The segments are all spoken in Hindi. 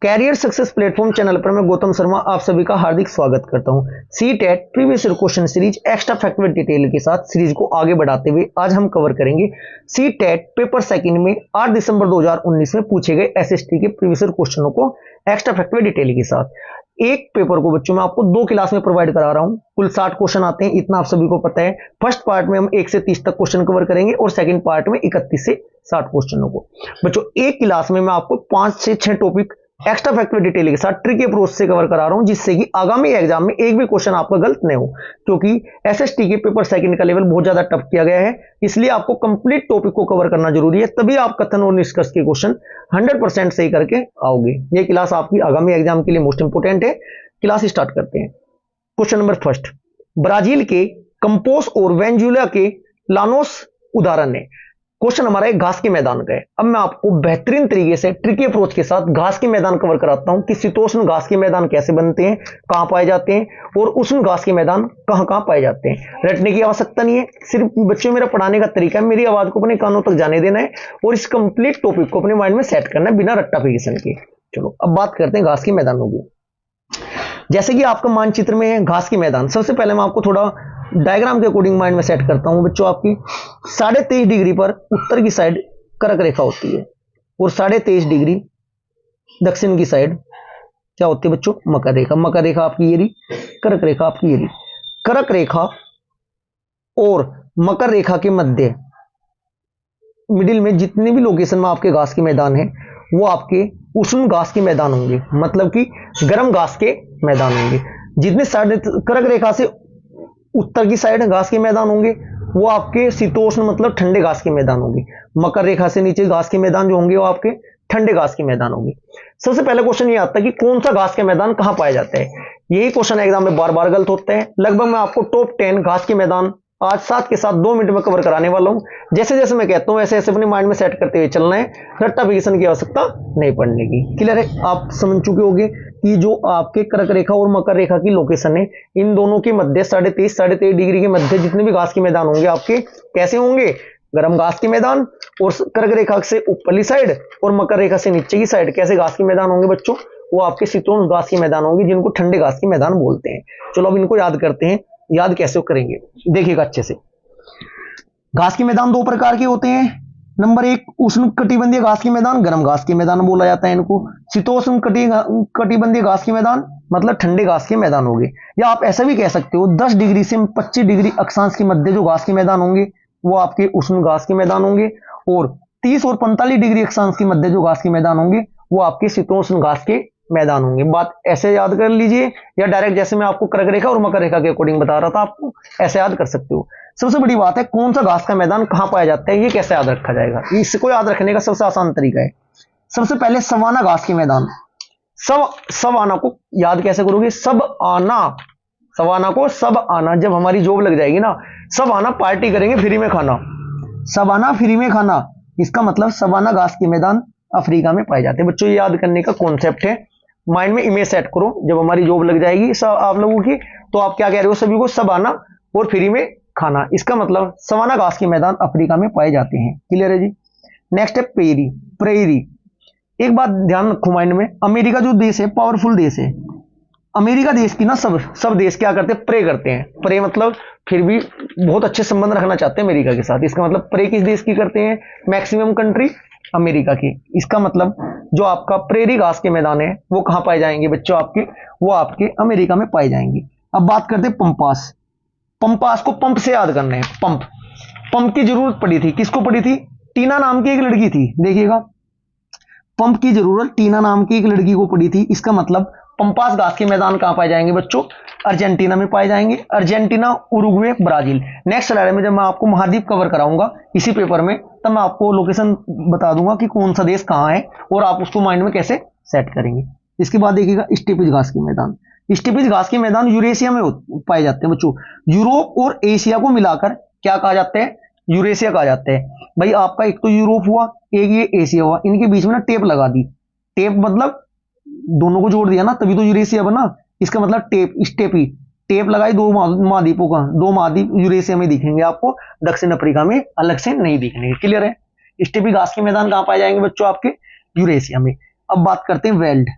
कैरियर सक्सेस प्लेटफॉर्म चैनल पर मैं गौतम शर्मा आप सभी का हार्दिक स्वागत करता हूं। CTET previous year question series extra fact with detail के साथ सीरीज को आगे बढ़ाते हुए आज हम कवर करेंगे सीटेट पेपर सेकंड में 8 दिसंबर 2019 में पूछे गए एसएसटी के प्रीवियस ईयर क्वेश्चनों को एक्स्ट्रा फैक्ट विद डिटेल के साथ। एक पेपर को बच्चों मैं आपको 2 क्लास में प्रोवाइड करा रहा हूं। कुल 60 क्वेश्चन आते हैं, इतना आप सभी को पता है। फर्स्ट पार्ट में हम 1 से 30 तक क्वेश्चन कवर करेंगे और सेकंड पार्ट में 31 से 60 क्वेश्चनों को। बच्चों एक क्लास में मैं आपको 5 से 6 topic extra fact with detail के साथ ट्रिकी अप्रोच से कवर करा रहा हूं, जिससे कि आगामी एग्जाम में एक भी क्वेश्चन आपका गलत नहीं हो, क्योंकि एसएसटी के पेपर सेकंड का लेवल बहुत ज्यादा टफ किया गया है। इसलिए आपको कंप्लीट टॉपिक को कवर करना जरूरी है, तभी आप कथन और निष्कर्ष के क्वेश्चन 100% सही करके आओगे। ये क्लास आपकी आगामी एग्जाम के लिए मोस्ट इंपोर्टेंट है। क्लास स्टार्ट करते हैं। क्वेश्चन नंबर फर्स्ट, ब्राजील के कंपोस और वेनेजुएला के लानोस उदाहरण है। क्वेश्चन हमारा एक घास के मैदान का है। अब मैं आपको बेहतरीन तरीके से ट्रिकी अप्रोच के साथ घास के मैदान कवर कराता हूं कि शीतोष्ण घास के मैदान कैसे बनते हैं, कहां पाए जाते हैं, और उष्ण घास के मैदान कहां कहां पाए जाते हैं। रटने की आवश्यकता नहीं है, सिर्फ बच्चों मेरा पढ़ाने का तरीका है, मेरी आवाज को अपने कानों तक जाने देना है और इस कंप्लीट टॉपिक को अपने माइंड में सेट करना है बिना रट्टाफिकेशन के। चलो अब बात करते हैं घास के मैदानों की। जैसे कि आपका मानचित्र में है घास के मैदान। सबसे पहले मैं आपको थोड़ा डायग्राम के अकॉर्डिंग माइंड में सेट करता हूं। बच्चों आपकी 23.5 डिग्री पर उत्तर की साइड कर्क रेखा होती है और 23.5 डिग्री दक्षिण की साइड क्या होती है बच्चों, मकर रेखा। मकर रेखा आपकी ये रही, कर्क रेखा आपकी ये रही। कर्क रेखा और मकर रेखा के मध्य मिडिल में जितने भी लोकेशन में आपके घास के मैदान है वो आपके उष्ण घास के मैदान होंगे, मतलब कि गर्म घास के मैदान होंगे। जितने साइड कर्क रेखा से उत्तर की साइड घास के मैदान होंगे वो आपके शीतोष्ण मतलब ठंडे घास के मैदान होंगे। मकर रेखा से नीचे घास के मैदान जो होंगे वो आपके ठंडे घास के मैदान होंगे। सबसे पहले क्वेश्चन ये आता है कि कौन सा घास के मैदान कहां पाया जाता है। यही क्वेश्चन एग्जाम में बार बार गलत होता है। लगभग मैं आपको टॉप 10 घास के मैदान आज साथ के साथ 2 मिनट में कवर कराने वाला हूं। जैसे जैसे मैं कहता हूं ऐसे ऐसे अपने माइंड में सेट करते हुए चलना है, रट्टाफिकेशन की आवश्यकता नहीं पड़ने की। क्लियर है, आप समझ चुके होंगे कि जो आपके कर्क रेखा और मकर रेखा की लोकेशन है, इन दोनों के मध्य 23.5 डिग्री के मध्य जितने भी घास के मैदान होंगे आपके कैसे होंगे, गर्म घास के मैदान। और कर्क रेखा से ऊपरली साइड और मकर रेखा से नीचे की साइड कैसे घास के मैदान होंगे बच्चों, वो आपके शीतोष्ण घास के मैदान होंगे, जिनको ठंडे घास के मैदान बोलते हैं। चलो अब इनको याद करते हैं। याद कैसे करेंगे देखिएगा अच्छे से। घास के मैदान 2 प्रकार के होते हैं। नंबर 1 उष्ण कटिबंधीय घास के मैदान, गर्म घास के मैदान बोला जाता है इनको। शीतोष्ण कटिबंधीय घास के मैदान मतलब ठंडे घास के मैदान होंगे। या आप ऐसा भी कह सकते हो 10 डिग्री से 25 डिग्री अक्षांश के मध्य जो घास के मैदान होंगे वो आपके उष्ण घास के मैदान होंगे, और 30 और 45 डिग्री अक्षांश के मध्य जो घास के मैदान होंगे वो आपके शीतोष्ण घास के मैदान होंगे। बात ऐसे याद कर लीजिए, या डायरेक्ट जैसे मैं आपको कर्क रेखा और मकर रेखा के अकॉर्डिंग बता रहा था आपको ऐसे याद कर सकते हो। सबसे बड़ी बात है कौन सा घास का मैदान कहां पाया जाता है, ये कैसे याद रखा जाएगा। इसको याद रखने का सबसे आसान तरीका है, सबसे पहले सवाना घास के मैदान। सब आना को याद कैसे करोगे, सब आना, सवाना को सब आना। जब हमारी जॉब लग जाएगी ना, सब आना पार्टी करेंगे फ्री में खाना, सब आना फ्री में खाना, इसका मतलब सवाना घास के मैदान अफ्रीका में पाए जाते हैं। बच्चों ये याद करने का कॉन्सेप्ट है, माइंड में इमेज सेट करो। जब हमारी जॉब लग जाएगी सब आप लोगों की, तो आप क्या कह रहे हो सभी को, सब आना और फ्री में खाना, इसका मतलब सवाना घास के मैदान अफ्रीका में पाए जाते हैं। क्लियर है जी। नेक्स्ट है प्रेरी। प्रेरी, एक बात ध्यान रखो माइंड में, अमेरिका जो देश है पावरफुल देश है। अमेरिका देश की ना सब देश क्या करते हैं, प्रे करते हैं। प्रे मतलब फिर भी बहुत अच्छे संबंध रखना चाहते हैं अमेरिका के साथ, इसका मतलब प्रे किस देश की करते हैं, मैक्सिमम कंट्री अमेरिका की। इसका मतलब जो आपका प्रेरी घास के मैदान है वो कहां पाए जाएंगे बच्चों आपके, वो आपके अमेरिका में पाए जाएंगे। अब बात करते हैं पंपास। पंपास को पंप से याद करना है। पंप की जरूरत पड़ी थी, किसको पड़ी थी, टीना नाम की एक लड़की थी। देखिएगा पंप की जरूरत टीना नाम की एक लड़की को पड़ी थी। इसका मतलब पंपास घास के मैदान कहां पाए जाएंगे बच्चों, अर्जेंटीना में पाए जाएंगे। Argentina, Uruguay, Brazil. Next slide में जब मैं आपको महाद्वीप कवर कराऊंगा इसी पेपर में, तब मैं आपको लोकेशन बता दूंगा कि कौन सा देश कहां है और आप उसको माइंड में कैसे सेट करेंगे। इसके बाद देखिएगा स्टेपिज घास के मैदान। स्टेपिज घास के मैदान यूरेशिया में पाए जाते हैं बच्चों। यूरोप और एशिया को मिलाकर क्या कहा जाता है, यूरेशिया कहा जाता है। भाई आपका एक तो यूरोप हुआ, एक ये एशिया हुआ, इनके बीच में ना टेप लगा दी। टेप मतलब दोनों को जोड़ दिया ना, तभी तो यूरेशिया बना। इसका मतलब टेप, स्टेपी, टेप लगाई 2 महाद्वीपों का। 2 महाद्वीप यूरेशिया में दिखेंगे आपको, दक्षिण अफ्रीका में अलग से नहीं दिखेंगे। क्लियर है। स्टेपी घास के मैदान कहां पाए जाएंगे बच्चों आपके, यूरेशिया में। अब बात करते हैं वेल्ड।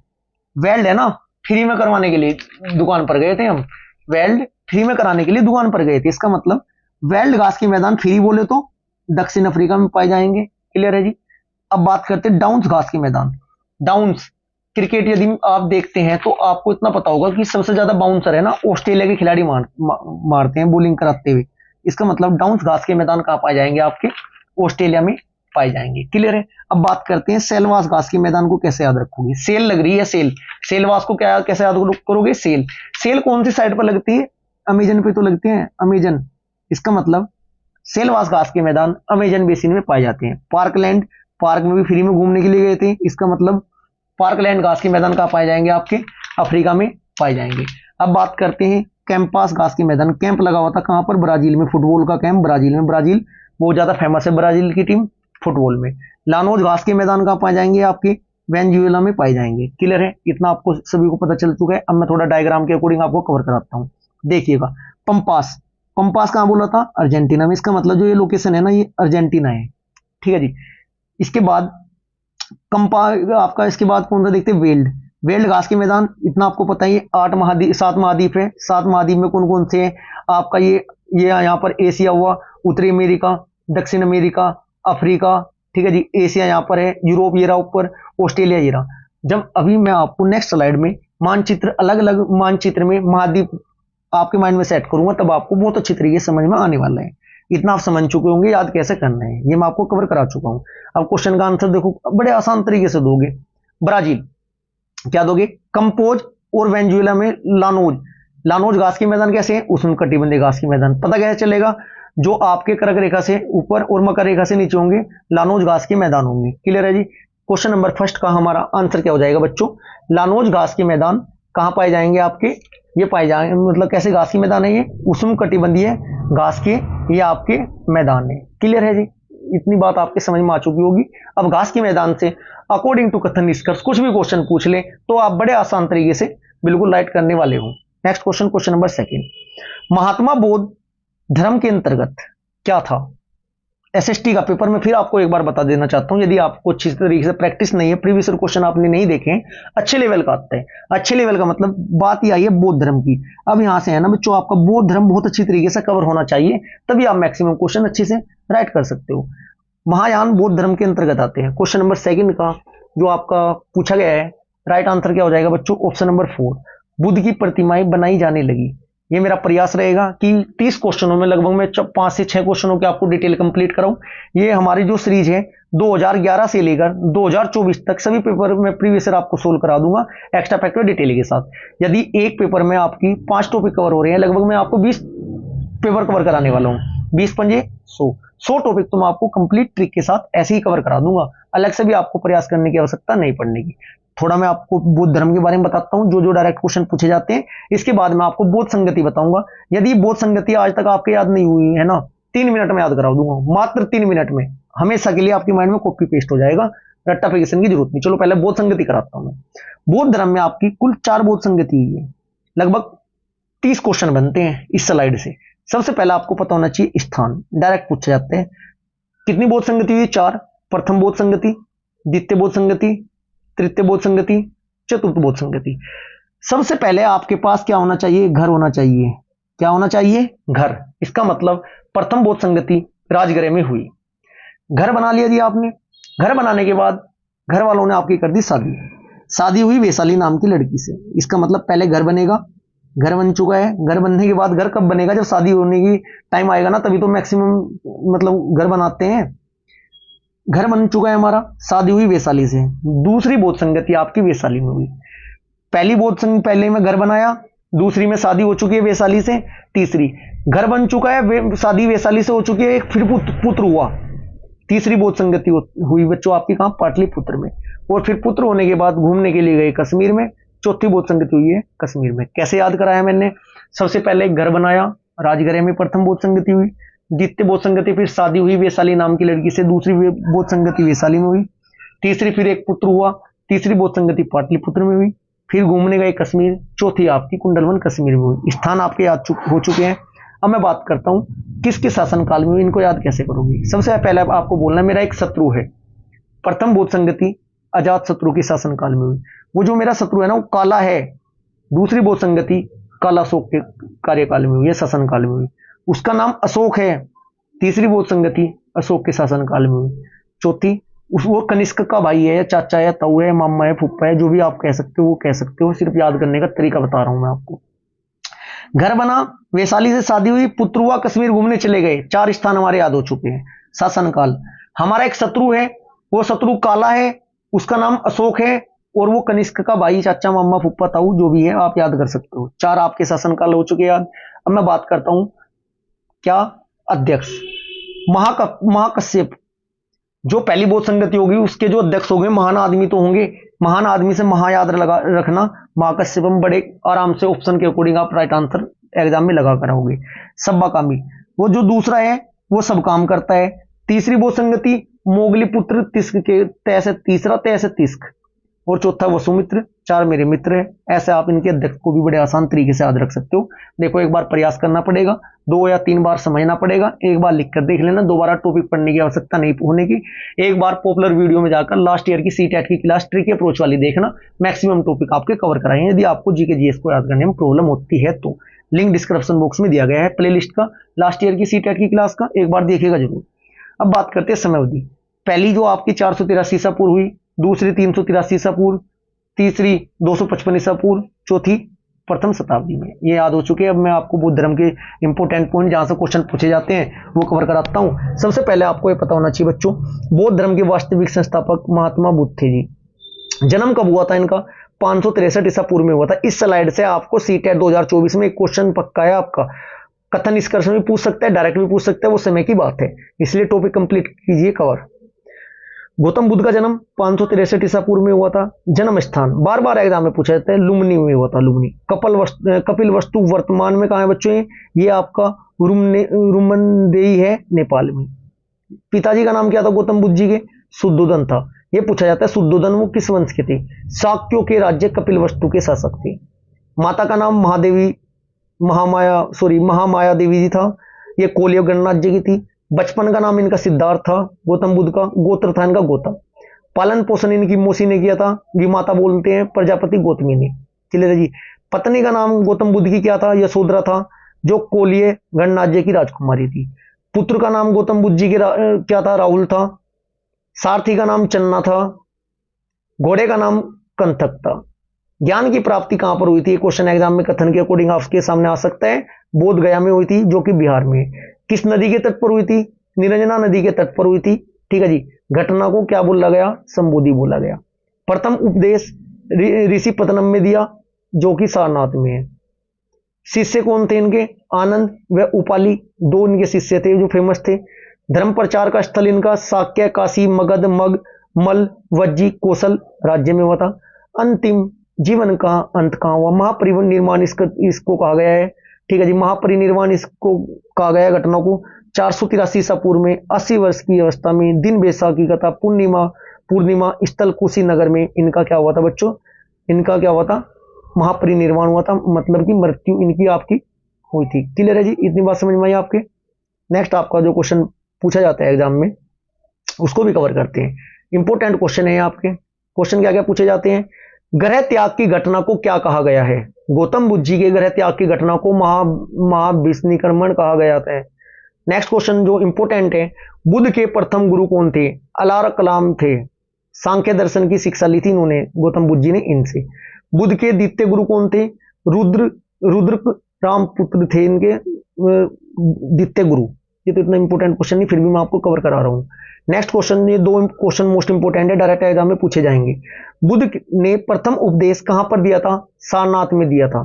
वेल्ड है ना, फ्री में करवाने के लिए दुकान पर गए थे हम, वेल्ड फ्री में कराने के लिए दुकान पर गए थे, इसका मतलब वेल्ड घास के मैदान फ्री बोले तो दक्षिण अफ्रीका में पाए जाएंगे। क्लियर है जी। अब बात करते हैं डाउन्स घास के मैदान। डाउन्स, क्रिकेट यदि आप देखते हैं तो आपको इतना पता होगा कि सबसे ज्यादा बाउंसर है ना ऑस्ट्रेलिया के खिलाड़ी मारते हैं बॉलिंग कराते हुए, इसका मतलब डाउन्स घास के मैदान कहां पाए जाएंगे, आपके ऑस्ट्रेलिया में पाए जाएंगे। क्लियर है। अब बात करते हैं सेलवास घास के मैदान को कैसे याद रखोगे। सेल लग रही है, सेल, सेलवास को क्या कैसे याद करोगे, सेल, सेल कौन सी साइड पर लगती है, अमेजन पे तो लगते हैं, अमेजन, इसका मतलब सेलवास घास के मैदान अमेजन बेसिन में पाए जाते हैं। पार्कलैंड, पार्क में भी फ्री में घूमने के लिए गए थे, इसका मतलब पार्कलैंड घास के मैदान कहां पाए जाएंगे, आपके अफ्रीका में पाए जाएंगे। अब बात करते हैं कैंपास घास के मैदान। कैंप लगा हुआ था कहां पर, ब्राजील में, फुटबॉल का कैंप ब्राजील में, ब्राजील बहुत ज्यादा फेमस है ब्राजील की टीम फुटबॉल में। लानोज घास के मैदान कहां पाए जाएंगे, आपके वेनेजुएला में पाए जाएंगे। क्लियर है, इतना आपको सभी को पता चल चुका है। अब मैं थोड़ा डायग्राम के अकॉर्डिंग आपको कवर कराता हूं। देखिएगा, पंपास, पंपास कहां बोला था, अर्जेंटीना में, इसका मतलब जो ये लोकेशन है ना ये अर्जेंटीना है। ठीक है जी। इसके बाद कंपा आपका, इसके बाद कौन सा देखते हैं, वेल्ड, वेल्ड घास के मैदान, इतना आपको पता ही है, 7 महाद्वीप है, 7 महाद्वीप में कौन कौन से हैं आपका, ये यहाँ पर एशिया हुआ, उत्तरी अमेरिका, दक्षिण अमेरिका, अफ्रीका, ठीक है जी, एशिया यहाँ पर है, यूरोप ये रहा ऊपर, ऑस्ट्रेलिया ये रहा। जब अभी मैं आपको नेक्स्ट स्लाइड में मानचित्र, अलग अलग मानचित्र में महाद्वीप आपके माइंड में सेट करूंगा, तब आपको बहुत अच्छी तरीके से समझ में आने वाला है। इतना आप समझ चुके होंगे याद कैसे करना है, ये मैं आपको कवर करा चुका हूं। अब क्वेश्चन का आंसर देखो, बड़े आसान तरीके से दोगे। ब्राजील क्या दोगे, कंपोज, और वेनेजुएला में लानोज, लानोज घास के मैदान कैसे हैं, उष्णकटिबंधीय घास के मैदान। पता कैसे चलेगा, जो आपके कर्क रेखा से ऊपर और मकर रेखा से नीचे होंगे लानोज घास के मैदान होंगे। क्लियर है जी। क्वेश्चन नंबर फर्स्ट का हमारा आंसर क्या हो जाएगा बच्चों, लानोज घास के मैदान कहां पाए जाएंगे, आपके ये पाए जाएंगे, मतलब कैसे घास के मैदान है, ये उष्णकटिबंधीय घास के ये आपके मैदान है। क्लियर है जी, इतनी बात आपके समझ में आ चुकी होगी। अब घास के मैदान से अकॉर्डिंग टू कथन निष्कर्ष कुछ भी क्वेश्चन पूछ ले तो आप बड़े आसान तरीके से बिल्कुल राइट करने वाले हो। Next question, question number second, Mahatma बौद्ध धर्म के अंतर्गत क्या था। एसएसटी का पेपर में फिर आपको एक बार बता देना चाहता हूं, यदि आपको अच्छी तरीके से प्रैक्टिस नहीं है, प्रीवियस क्वेश्चन आपने नहीं देखे, अच्छे लेवल का आता है। अच्छे लेवल का मतलब बात ही आई है बौद्ध धर्म की। अब यहां से है ना बच्चों, आपका बौद्ध धर्म बहुत अच्छी तरीके से कवर होना चाहिए, तभी आप मैक्सिमम क्वेश्चन अच्छे से राइट कर सकते हो। महायान बौद्ध धर्म के अंतर्गत आते हैं। क्वेश्चन नंबर सेकंड का जो आपका पूछा गया है, राइट आंसर क्या हो जाएगा बच्चों, ऑप्शन नंबर 4, बुद्ध की प्रतिमाएं बनाई जाने लगी। ये मेरा प्रयास रहेगा कि 30 क्वेश्चनों में लगभग मैं 5 से 6 क्वेश्चनों की आपको डिटेल कंप्लीट कराऊं। ये हमारी जो सीरीज है 2011 से लेकर 2024 तक सभी पेपर में प्रीवियस ईयर आपको सोल्व करा दूंगा एक्स्ट्रा फैक्टर डिटेल के साथ। यदि एक पेपर में आपकी 5 टॉपिक कवर हो रहे हैं, लगभग मैं आपको 20 पेपर कवर कराने वाला हूं, 20 पंजे 100 टॉपिक तो मैं आपको कंप्लीट ट्रिक के साथ ऐसे ही कवर करा दूंगा, अलग से भी आपको प्रयास करने की आवश्यकता नहीं पड़ने की। थोड़ा मैं आपको बौद्ध धर्म के बारे में बताता हूं, जो डायरेक्ट क्वेश्चन पूछे जाते हैं। इसके बाद मैं आपको बौद्ध संगति बताऊंगा। यदि बौद्ध संगति आज तक आपके याद नहीं हुई है ना, 3 मिनट में याद करा दूंगा, मात्र 3 मिनट में हमेशा के लिए आपके माइंड में कॉपी पेस्ट हो जाएगा, रट्टाफिकेशन की जरूरत नहीं। चलो पहले बौद्ध संगति कराता हूं मैं। बौद्ध धर्म में आपकी कुल 4 बौद्ध संगति हुई है, लगभग 30 क्वेश्चन बनते हैं इस स्लाइड से। सबसे पहले आपको पता होना चाहिए स्थान, डायरेक्ट पूछे जाते हैं। कितनी बौद्ध संगति हुई, 4। प्रथम बौद्ध संगति, द्वितीय बौद्ध संगति, तृतीय बौद्ध संगति, चतुर्थ बौद्ध संगति। सबसे पहले आपके पास क्या होना चाहिए, घर होना चाहिए। क्या होना चाहिए, घर। इसका मतलब प्रथम बौद्ध संगति राजगृह में हुई। घर बना लिया जी आपने। घर बनाने के बाद घर वालों ने आपकी कर दी शादी। शादी हुई वैशाली नाम की लड़की से। इसका मतलब पहले घर बनेगा, घर बन चुका है। घर बनने के बाद घर कब बनेगा, जब शादी होने की टाइम आएगा ना, तभी तो मैक्सिमम मतलब घर बनाते हैं। घर बन चुका है हमारा, शादी हुई वैशाली से। दूसरी बौद्ध संगति आपकी वैशाली में हुई। पहली बौद्ध संगति पहले में घर बनाया, दूसरी में शादी हो चुकी है वैशाली से, तीसरी घर बन चुका है, शादी वैशाली से हो चुकी है, एक फिर पुत्र हुआ। तीसरी बौद्ध संगति हुई बच्चों आपकी कहां, पाटलिपुत्र में। और फिर पुत्र होने के बाद घूमने के लिए गए कश्मीर में। चौथी बौद्ध संगति हुई है कश्मीर में। कैसे याद कराया मैंने, सबसे पहले घर बनाया, राजगृह में प्रथम बौद्ध संगति हुई। द्वितीय बौद्ध संगति फिर शादी हुई वैशाली नाम की लड़की से, दूसरी बौद्ध संगति वैशाली में हुई। तीसरी फिर एक पुत्र हुआ, तीसरी बौद्ध संगति पाटलिपुत्र में हुई। फिर घूमने गए कश्मीर, चौथी आपकी कुंडलवन कश्मीर में हुई। स्थान आपके याद हो चुके हैं। अब मैं बात करता हूं किसके शासनकाल में, इनको याद कैसे करोगे। सबसे पहले आपको बोलना, मेरा एक शत्रु है। प्रथम बौद्ध संगति अजात शत्रु के शासनकाल में हुई। वो जो मेरा शत्रु है ना वो काला है, दूसरी बोध संगति काला अशोक के कार्यकाल में हुई है, शासनकाल में हुई। उसका नाम अशोक है, तीसरी बोध संगति अशोक के शासनकाल में हुई। चौथी वो कनिष्क का भाई है या चाचा है, ताऊ है, मामा है, फूफा है, जो भी आप कह सकते हो वो कह सकते हो, सिर्फ याद करने का तरीका बता रहा हूं मैं आपको। घर बना, वैशाली से शादी हुई, पुत्र हुआ, कश्मीर घूमने चले गए। 4 स्थान हमारे याद हो चुके हैं। शासनकाल, हमारा एक शत्रु है, वो शत्रु काला है, उसका नाम अशोक है, और वो कनिष्क का भाई, चाचा, मामा, फूफा, ताऊ जो भी है आप याद कर सकते हो। 4 आपके शासनकाल हो चुके याद। अब मैं बात करता हूं क्या अध्यक्ष। महाकश्यप जो पहली बोध संगति होगी उसके जो अध्यक्ष होंगे महान आदमी तो होंगे, महान आदमी से महा याद रखना, महाकश्यप में बड़े आराम से ऑप्शन के अकॉर्डिंग आप राइट आंसर एग्जाम में लगा कर आओगे। सब्बा कामी, वो जो दूसरा है वो सब काम करता है। तीसरी बोध संगति मोगली पुत्र तिस्क के तय से तीसरा, तय से तिस्क, और चौथा वसुमित्र। 4 मेरे मित्र है। ऐसे आप इनके अध्यक्ष को भी बड़े आसान तरीके से याद रख सकते हो। देखो एक बार प्रयास करना पड़ेगा, 2 या 3 बार समझना पड़ेगा, एक बार लिखकर देख लेना, दोबारा टॉपिक पढ़ने की आवश्यकता नहीं होने की। एक बार पॉपुलर वीडियो में जाकर लास्ट ईयर की सीटेट की क्लास ट्रिक अप्रोच वाली देखना, मैक्सिमम टॉपिक आपके कवर कराएंगे। यदि आपको जीके जीएस को याद करने में प्रॉब्लम होती है तो लिंक डिस्क्रिप्शन बॉक्स में दिया गया है प्लेलिस्ट का, लास्ट ईयर की सीटेट की क्लास का, एक बार देखिएगा जरूर। अब बात करते हैं समयावधि। पहली जो आपकी 483 ईसा पूर्व हुई, दूसरी 383 ईसा पूर्व, तीसरी 255 ईसा पूर्व, चौथी प्रथम शताब्दी में। ये याद हो चुके हैं। अब मैं आपको बौद्ध धर्म के इंपोर्टेंट पॉइंट जहां से क्वेश्चन पूछे जाते हैं वो कवर कराता हूं। सबसे पहले आपको ये पता होना चाहिए बच्चों, बौद्ध धर्म के वास्तविक संस्थापक महात्मा बुद्ध थे जी। जन्म कब हुआ था इनका? 563 ईसा पूर्व में हुआ था। इस स्लाइड से आपको सीटेट 2024 में एक क्वेश्चन पक्का है आपका, कथन निष्कर्ष में पूछ सकता है, डायरेक्ट भी पूछ सकता है, वो समय की बात है, इसलिए टॉपिक कंप्लीट कीजिए कवर। गौतम बुद्ध का जन्म 563 ईसा पूर्व में हुआ था। जन्म स्थान बार बार एग्जाम में पूछा जाता है, लुम्बिनी में हुआ था। लुम्बिनी। कपिल वस्तु वर्तमान में कहां है बच्चों? ये आपका रुमनदेई है, नेपाल में। पिताजी का नाम क्या था गौतम बुद्ध जी के? शुद्धोधन था। ये पूछा जाता है शुद्धोधन वो किस वंश के थे? शाक्यों के राज्य कपिल वस्तु के शासक थे। माता का नाम महामाया देवी जी था। ये कोलिय गणराज्य की थी। बचपन का नाम इनका सिद्धार्थ था गौतम बुद्ध का। गोत्र था इनका गौतम। पालन पोषण इनकी मौसी ने किया था, ये माता बोलते हैं प्रजापति गौतमी ने। चलिए जी। पत्नी का नाम गौतम बुद्ध की क्या था? यशोधरा था, जो कोलिय गणराज्य की राजकुमारी थी। पुत्र का नाम गौतम बुद्ध जी के क्या था? राहुल था। सारथी का नाम चन्ना था। घोड़े का नाम कंथक था। ज्ञान की प्राप्ति कहां पर हुई थी? क्वेश्चन एग्जाम में कथन के अकॉर्डिंग आपके सामने आ सकता है। बोध गया में हुई थी, जो कि बिहार में। किस नदी के तट पर हुई थी? निरंजना नदी के तट पर हुई थी। ठीक है जी। घटना को क्या बोला गया? संबोधि बोला गया। प्रथम उपदेश ऋषि पतनम में दिया, जो कि सारनाथ में है। शिष्य कौन थे इनके? आनंद व उपाली, 2 इनके शिष्य थे जो फेमस थे। धर्म प्रचार का स्थल इनका साक्य, काशी, मगध, मग, मल, वज्जी, कौशल राज्य में हुआ था। अंतिम जीवन का अंत कहां हुआ? महापरिनिर्वाण इसको कहा गया है। ठीक है जी। महापरिनिर्वाण इसको कहा गया है घटना को 483 ईसा पूर्व में 80 वर्ष की अवस्था में दिन बैसाखी का था। पूर्णिमा स्थल कुशीनगर में इनका क्या हुआ था बच्चों? इनका क्या हुआ था? महापरिनिर्वाण हुआ था, मतलब कि मृत्यु इनकी आपकी हुई थी। क्लियर है जी? इतनी बात समझ में आई आपके? नेक्स्ट आपका जो क्वेश्चन पूछा जाता है एग्जाम में उसको भी कवर करते हैं। इंपोर्टेंट क्वेश्चन है आपके। क्वेश्चन क्या क्या पूछे जाते हैं? ग्रह त्याग की घटना को क्या कहा गया है? गौतम बुद्ध जी के ग्रह त्याग की घटना को महाविष्णिकर्मण कहा गया है। नेक्स्ट क्वेश्चन जो इंपोर्टेंट है, बुद्ध के प्रथम गुरु कौन थे? अलार कलाम थे। सांख्य दर्शन की शिक्षा ली थी इन्होंने, गौतम बुद्ध जी ने इनसे। बुद्ध के द्वितीय गुरु कौन थे? रुद्र राम पुत्र थे इनके द्वितीय गुरु। ये तो इतना इंपोर्टेंट क्वेश्चन नहीं, फिर भी मैं आपको कवर करा रहा हूं। नेक्स्ट क्वेश्चन, ये 2 क्वेश्चन मोस्ट इंपोर्टेंट है, डायरेक्ट एग्जाम में पूछे जाएंगे। बुद्ध ने प्रथम उपदेश कहां पर दिया था? सारनाथ में दिया था।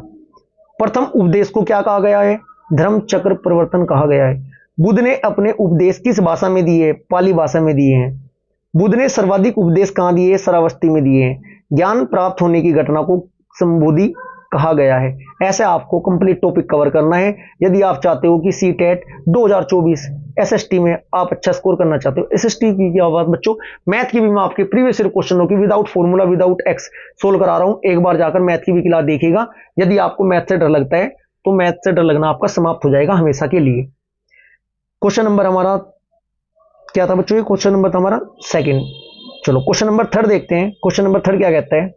प्रथम उपदेश को क्या कहा गया है? धर्म चक्र परिवर्तन कहा गया है। बुद्ध ने अपने उपदेश किस भाषा में दिए? पाली भाषा में दिए हैं। बुद्ध ने सर्वाधिक उपदेश कहां दिए? श्रावस्ती में दिए हैं। ज्ञान प्राप्त होने की घटना को संबोधि कहा गया है। ऐसे आपको कंप्लीट टॉपिक कवर करना है यदि आप चाहते हो कि सीटेट 2024 एसएसटी में आप अच्छा स्कोर करना चाहते हो। एसएसटी की क्या बात बच्चों, मैथ की भी मैं आपके प्रीवियस ईयर क्वेश्चनों की without formula without x solve करा रहा हूं। एक बार जाकर मैथ की भी क्लास देखिएगा। यदि आपको मैथ से डर लगता है तो मैथ से डर लगना आपका समाप्त हो जाएगा हमेशा के लिए। क्वेश्चन नंबर हमारा क्या था बच्चों? क्वेश्चन नंबर था हमारा सेकंड। चलो क्वेश्चन नंबर थर्ड देखते हैं। क्वेश्चन नंबर थर्ड क्या कहता है,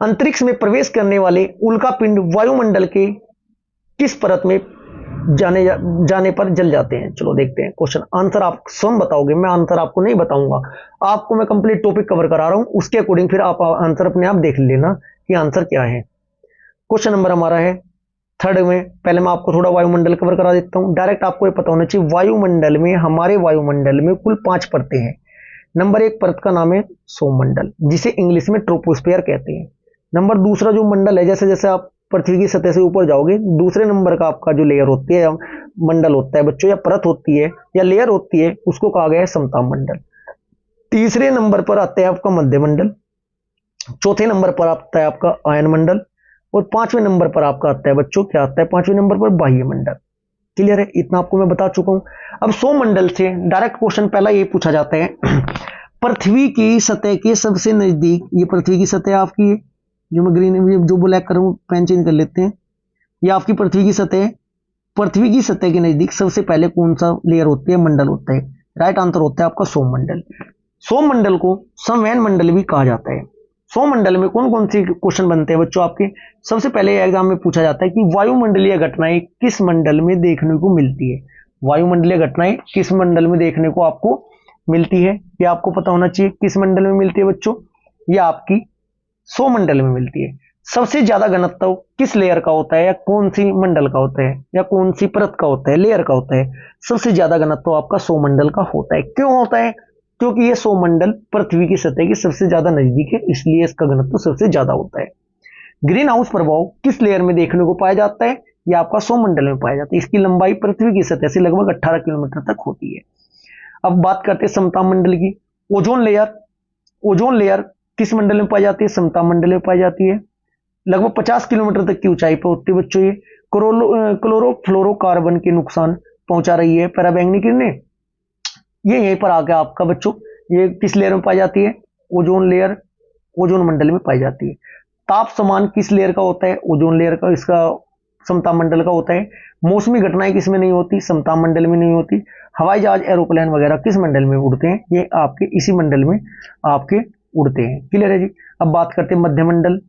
अंतरिक्ष में प्रवेश करने वाले उल्कापिंड वायुमंडल के किस परत में जाने पर जल जाते हैं। चलो देखते हैं क्वेश्चन, आंसर आप स्वयं बताओगे, मैं आंसर आपको नहीं बताऊंगा, आपको मैं कंप्लीट टॉपिक कवर करा रहा हूं, उसके अकॉर्डिंग फिर आप आंसर अपने आप देख लेना कि आंसर क्या है। क्वेश्चन नंबर हमारा है थर्ड में, पहले मैं आपको थोड़ा वायुमंडल कवर करा देता हूं। डायरेक्ट आपको ये पता होना चाहिए, वायुमंडल में, हमारे वायुमंडल में कुल 5 परतें हैं। नंबर 1 परत का नाम है सौमंडल, जिसे इंग्लिश में ट्रोपोस्फियर कहते हैं। नंबर दूसरा जो मंडल है, जैसे जैसे आप पृथ्वी की सतह से ऊपर जाओगे, दूसरे नंबर का आपका जो लेयर होती है या मंडल होता है बच्चों, या परत होती है या लेयर होती है, उसको कहा गया है समताप मंडल। तीसरे नंबर पर आता है आपका मध्य मंडल, चौथे नंबर पर आता है आपका आयन मंडल, और 5वें नंबर पर आपका आता है बच्चों, क्या आता है 5वें नंबर पर बाह्य मंडल। क्लियर है, इतना आपको मैं बता चुका हूं। अब सौमंडल से डायरेक्ट क्वेश्चन पहला ये पूछा जाता है, पृथ्वी की सतह के सबसे नजदीक, ये पृथ्वी की सतह आपकी है, जो मैं ग्रीन जो ब्लैक करूं, पेन चेंज कर लेते हैं, ये आपकी पृथ्वी की सतह, पृथ्वी की सतह के नजदीक सबसे पहले कौन सा लेयर होती है, मंडल होता है। राइट आंसर होता है आपका सौमंडल। सौमंडल को संवहन मंडल भी कहा जाता है। सौमंडल में कौन कौन से क्वेश्चन बनते हैं बच्चों आपके, सबसे पहले एग्जाम में पूछा जाता है कि वायुमंडलीय घटनाएं किस मंडल में देखने को मिलती है। वायुमंडलीय घटनाएं किस मंडल में देखने को आपको मिलती है, ये आपको पता होना चाहिए किस मंडल में मिलती है बच्चों, ये आपकी सौमंडल में मिलती है। सबसे ज्यादा घनत्व किस लेयर का होता है, या कौन सी मंडल का होता है, या कौन सी परत का होता है, लेयर का होता है, सबसे ज्यादा घनत्व आपका सौमंडल का होता है। क्यों होता है, क्योंकि ये सौमंडल पृथ्वी की सतह की सबसे ज्यादा नजदीक है, इसलिए इसका घनत्व सबसे ज्यादा होता है। ग्रीन हाउस प्रभाव किस लेयर में देखने को पाया जाता है, यह आपका सौमंडल में पाया जाता है। इसकी लंबाई पृथ्वी की सतह से लगभग 18 किलोमीटर तक होती है। अब बात करते हैं समताप मंडल की। ओजोन लेयर, ओजोन लेयर किस मंडल में पाई जाती है, समताप मंडल में पाई जाती है। लगभग 50 किलोमीटर तक की ऊंचाई पर होती है बच्चों। ये क्लोरोफ्लोरोकार्बन के नुकसान पहुंचा रही है पराबैंगनी किरणें, ये यहीं पर आके आपका बच्चों, ये किस लेयर में पाई जाती है, ओजोन लेयर, ओजोन मंडल में पाई जाती है। ताप समान किस लेयर का होता है, ओजोन लेयर का, इसका समताप मंडल का होता है। मौसमी घटनाएं किस में नहीं होती, समताप मंडल में नहीं होती। हवाई जहाज, एरोप्लेन वगैरह किस मंडल में उड़ते हैं, ये आपके इसी मंडल में आपके उड़ते हैं। क्लियर है जी। अब बात करते हैं मध्यमंडल।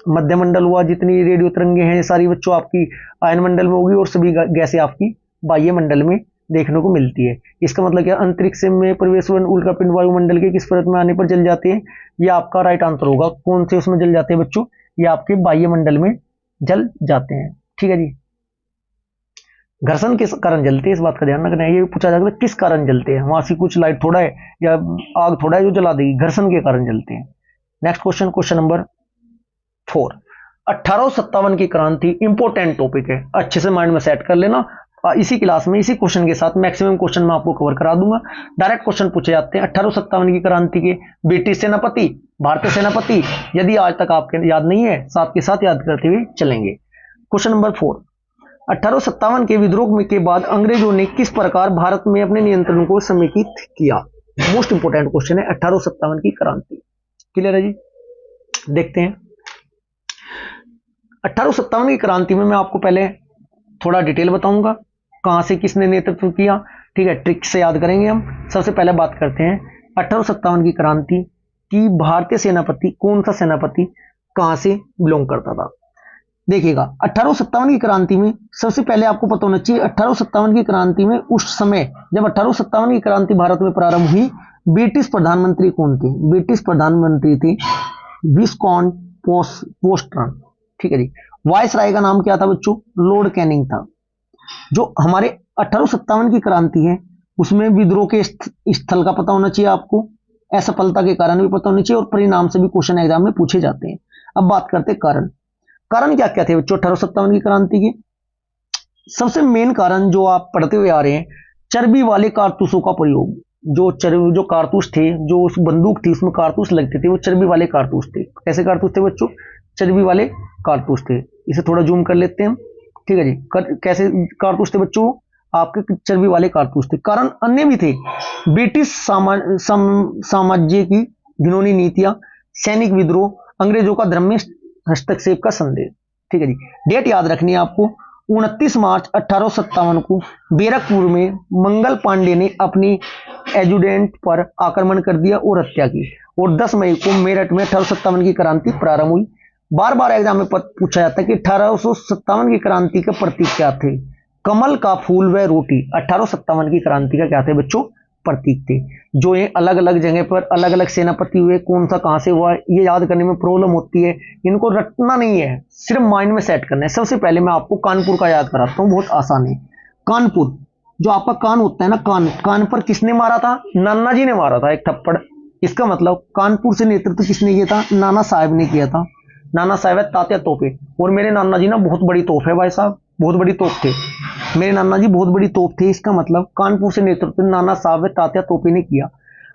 मध्यमंडल हुआ, जितनी रेडियो तरंगे हैं सारी बच्चों आपकी आयन मंडल में होगी, और सभी गैसें आपकी बाह्य मंडल में देखने को मिलती है। इसका मतलब क्या, अंतरिक्ष में प्रवेश उल्कापिंड वायुमंडल के किस परत में आने पर जल जाते हैं, ये आपका राइट आंसर होगा। कौन से उसमें जल जाते हैं बच्चों, ये आपके बाह्य मंडल में जल जाते हैं। ठीक है जी। घर्षण किस कारण जलते हैं, इस बात का ध्यान रखना है। ये पूछा जाता है किस कारण जलते हैं, वहां से कुछ लाइट थोड़ा है या आग थोड़ा है जो जला देगी, घर्षण के कारण जलते हैं। Next question, question number 4। 1857 की क्रांति इंपोर्टेंट टॉपिक है, अच्छे से माइंड में सेट कर लेना। इसी क्लास में इसी क्वेश्चन के साथ मैक्सिमम क्वेश्चन मैं आपको कवर करा दूंगा। डायरेक्ट क्वेश्चन पूछे जाते हैं 1857 की क्रांति के ब्रिटिश सेनापति, भारतीय सेनापति, यदि आज तक आपके याद नहीं है, साथ के साथ याद करते हुए चलेंगे। क्वेश्चन नंबर 4, 1857 के विद्रोह के बाद अंग्रेजों ने किस प्रकार भारत में अपने नियंत्रण को समेकित किया। मोस्ट इंपोर्टेंट क्वेश्चन है 1857 की क्रांति। क्लियर है जी। देखते हैं 1857 की क्रांति में मैं आपको पहले थोड़ा डिटेल बताऊंगा, कहां से किसने नेतृत्व किया। ठीक है, ट्रिक से याद करेंगे हम। सबसे पहले बात करते हैं 1857 की क्रांति की भारतीय सेनापति, कौन सा सेनापति कहां से बिलोंग करता था। देखिएगा 1857 की क्रांति में सबसे पहले आपको पता होना चाहिए, 1857 की क्रांति में उस समय जब 1857 की क्रांति भारत में प्रारंभ हुई, ब्रिटिश प्रधानमंत्री कौन थे, ब्रिटिश प्रधानमंत्री थे विस्कॉन्ट पोस्टन। ठीक है जी। वायसराय का नाम क्या था बच्चों, लॉर्ड कैनिंग था। जो हमारे 1857 की क्रांति है उसमें विद्रोह के स्थल का पता होना चाहिए आपको, असफलता के कारण भी पता होना चाहिए, और परिणाम से भी क्वेश्चन एग्जाम में पूछे जाते हैं। अब बात करते हैं कारण, कारण क्या क्या थे बच्चों 1857 की क्रांति के। सबसे मेन कारण जो आप पढ़ते हुए आ रहे हैं, चर्बी वाले कारतूसों का प्रयोग। जो कारतूस थे, जो उस बंदूक थी उसमें कारतूस लगते थे, वो चर्बी वाले कारतूस थे। कैसे कारतूस थे बच्चों, चर्बी वाले कारतूस थे। इसे थोड़ा जूम कर लेते हैं हम। ठीक है जी। कैसे कारतूस थे बच्चों, आपके चर्बी वाले कारतूस थे। कारण अन्य भी थे, ब्रिटिश साम्राज्य की घिनौनी नीतियां, सैनिक विद्रोह, अंग्रेजों का धर्म में हस्तक्षेप का संदेश। ठीक है जी। डेट याद रखनी है आपको, 29 मार्च 1857 को बैरकपुर में मंगल पांडे ने अपनी एजुडेंट पर आक्रमण कर दिया और हत्या की। और 10 मई को मेरठ में 1857 की क्रांति प्रारंभ हुई। बार बार एग्जाम में पूछा जाता है कि 1857 की क्रांति के प्रतीक क्या थे। कमल का फूल व रोटी 1857 की क्रांति का क्या थे बच्चों, प्रतीक थे। जो ये अलग अलग जगह पर अलग अलग सेनापति हुए, कौन सा कहां से हुआ, ये याद करने में प्रॉब्लम होती है, इनको रटना नहीं है, सिर्फ माइंड में सेट करना है। सबसे पहले मैं आपको कानपुर का याद कराता हूं, बहुत आसान है। कानपुर, जो आपका कान होता है ना, कान पर किसने मारा था, नाना जी ने मारा था एक थप्पड़। इसका मतलब कानपुर से नेतृत्व किसने किया था, नाना साहब ने किया था। नाना साहब है तात्या तोपे, और मेरे नाना जी ना बहुत बड़ी तोप है भाई साहब, बहुत बड़ी तोप थे मेरे नाना जी, बहुत बड़ी तोप थे। इसका मतलब कानपुर से नेतृत्व नाना साहब है तात्या तोपे ने किया।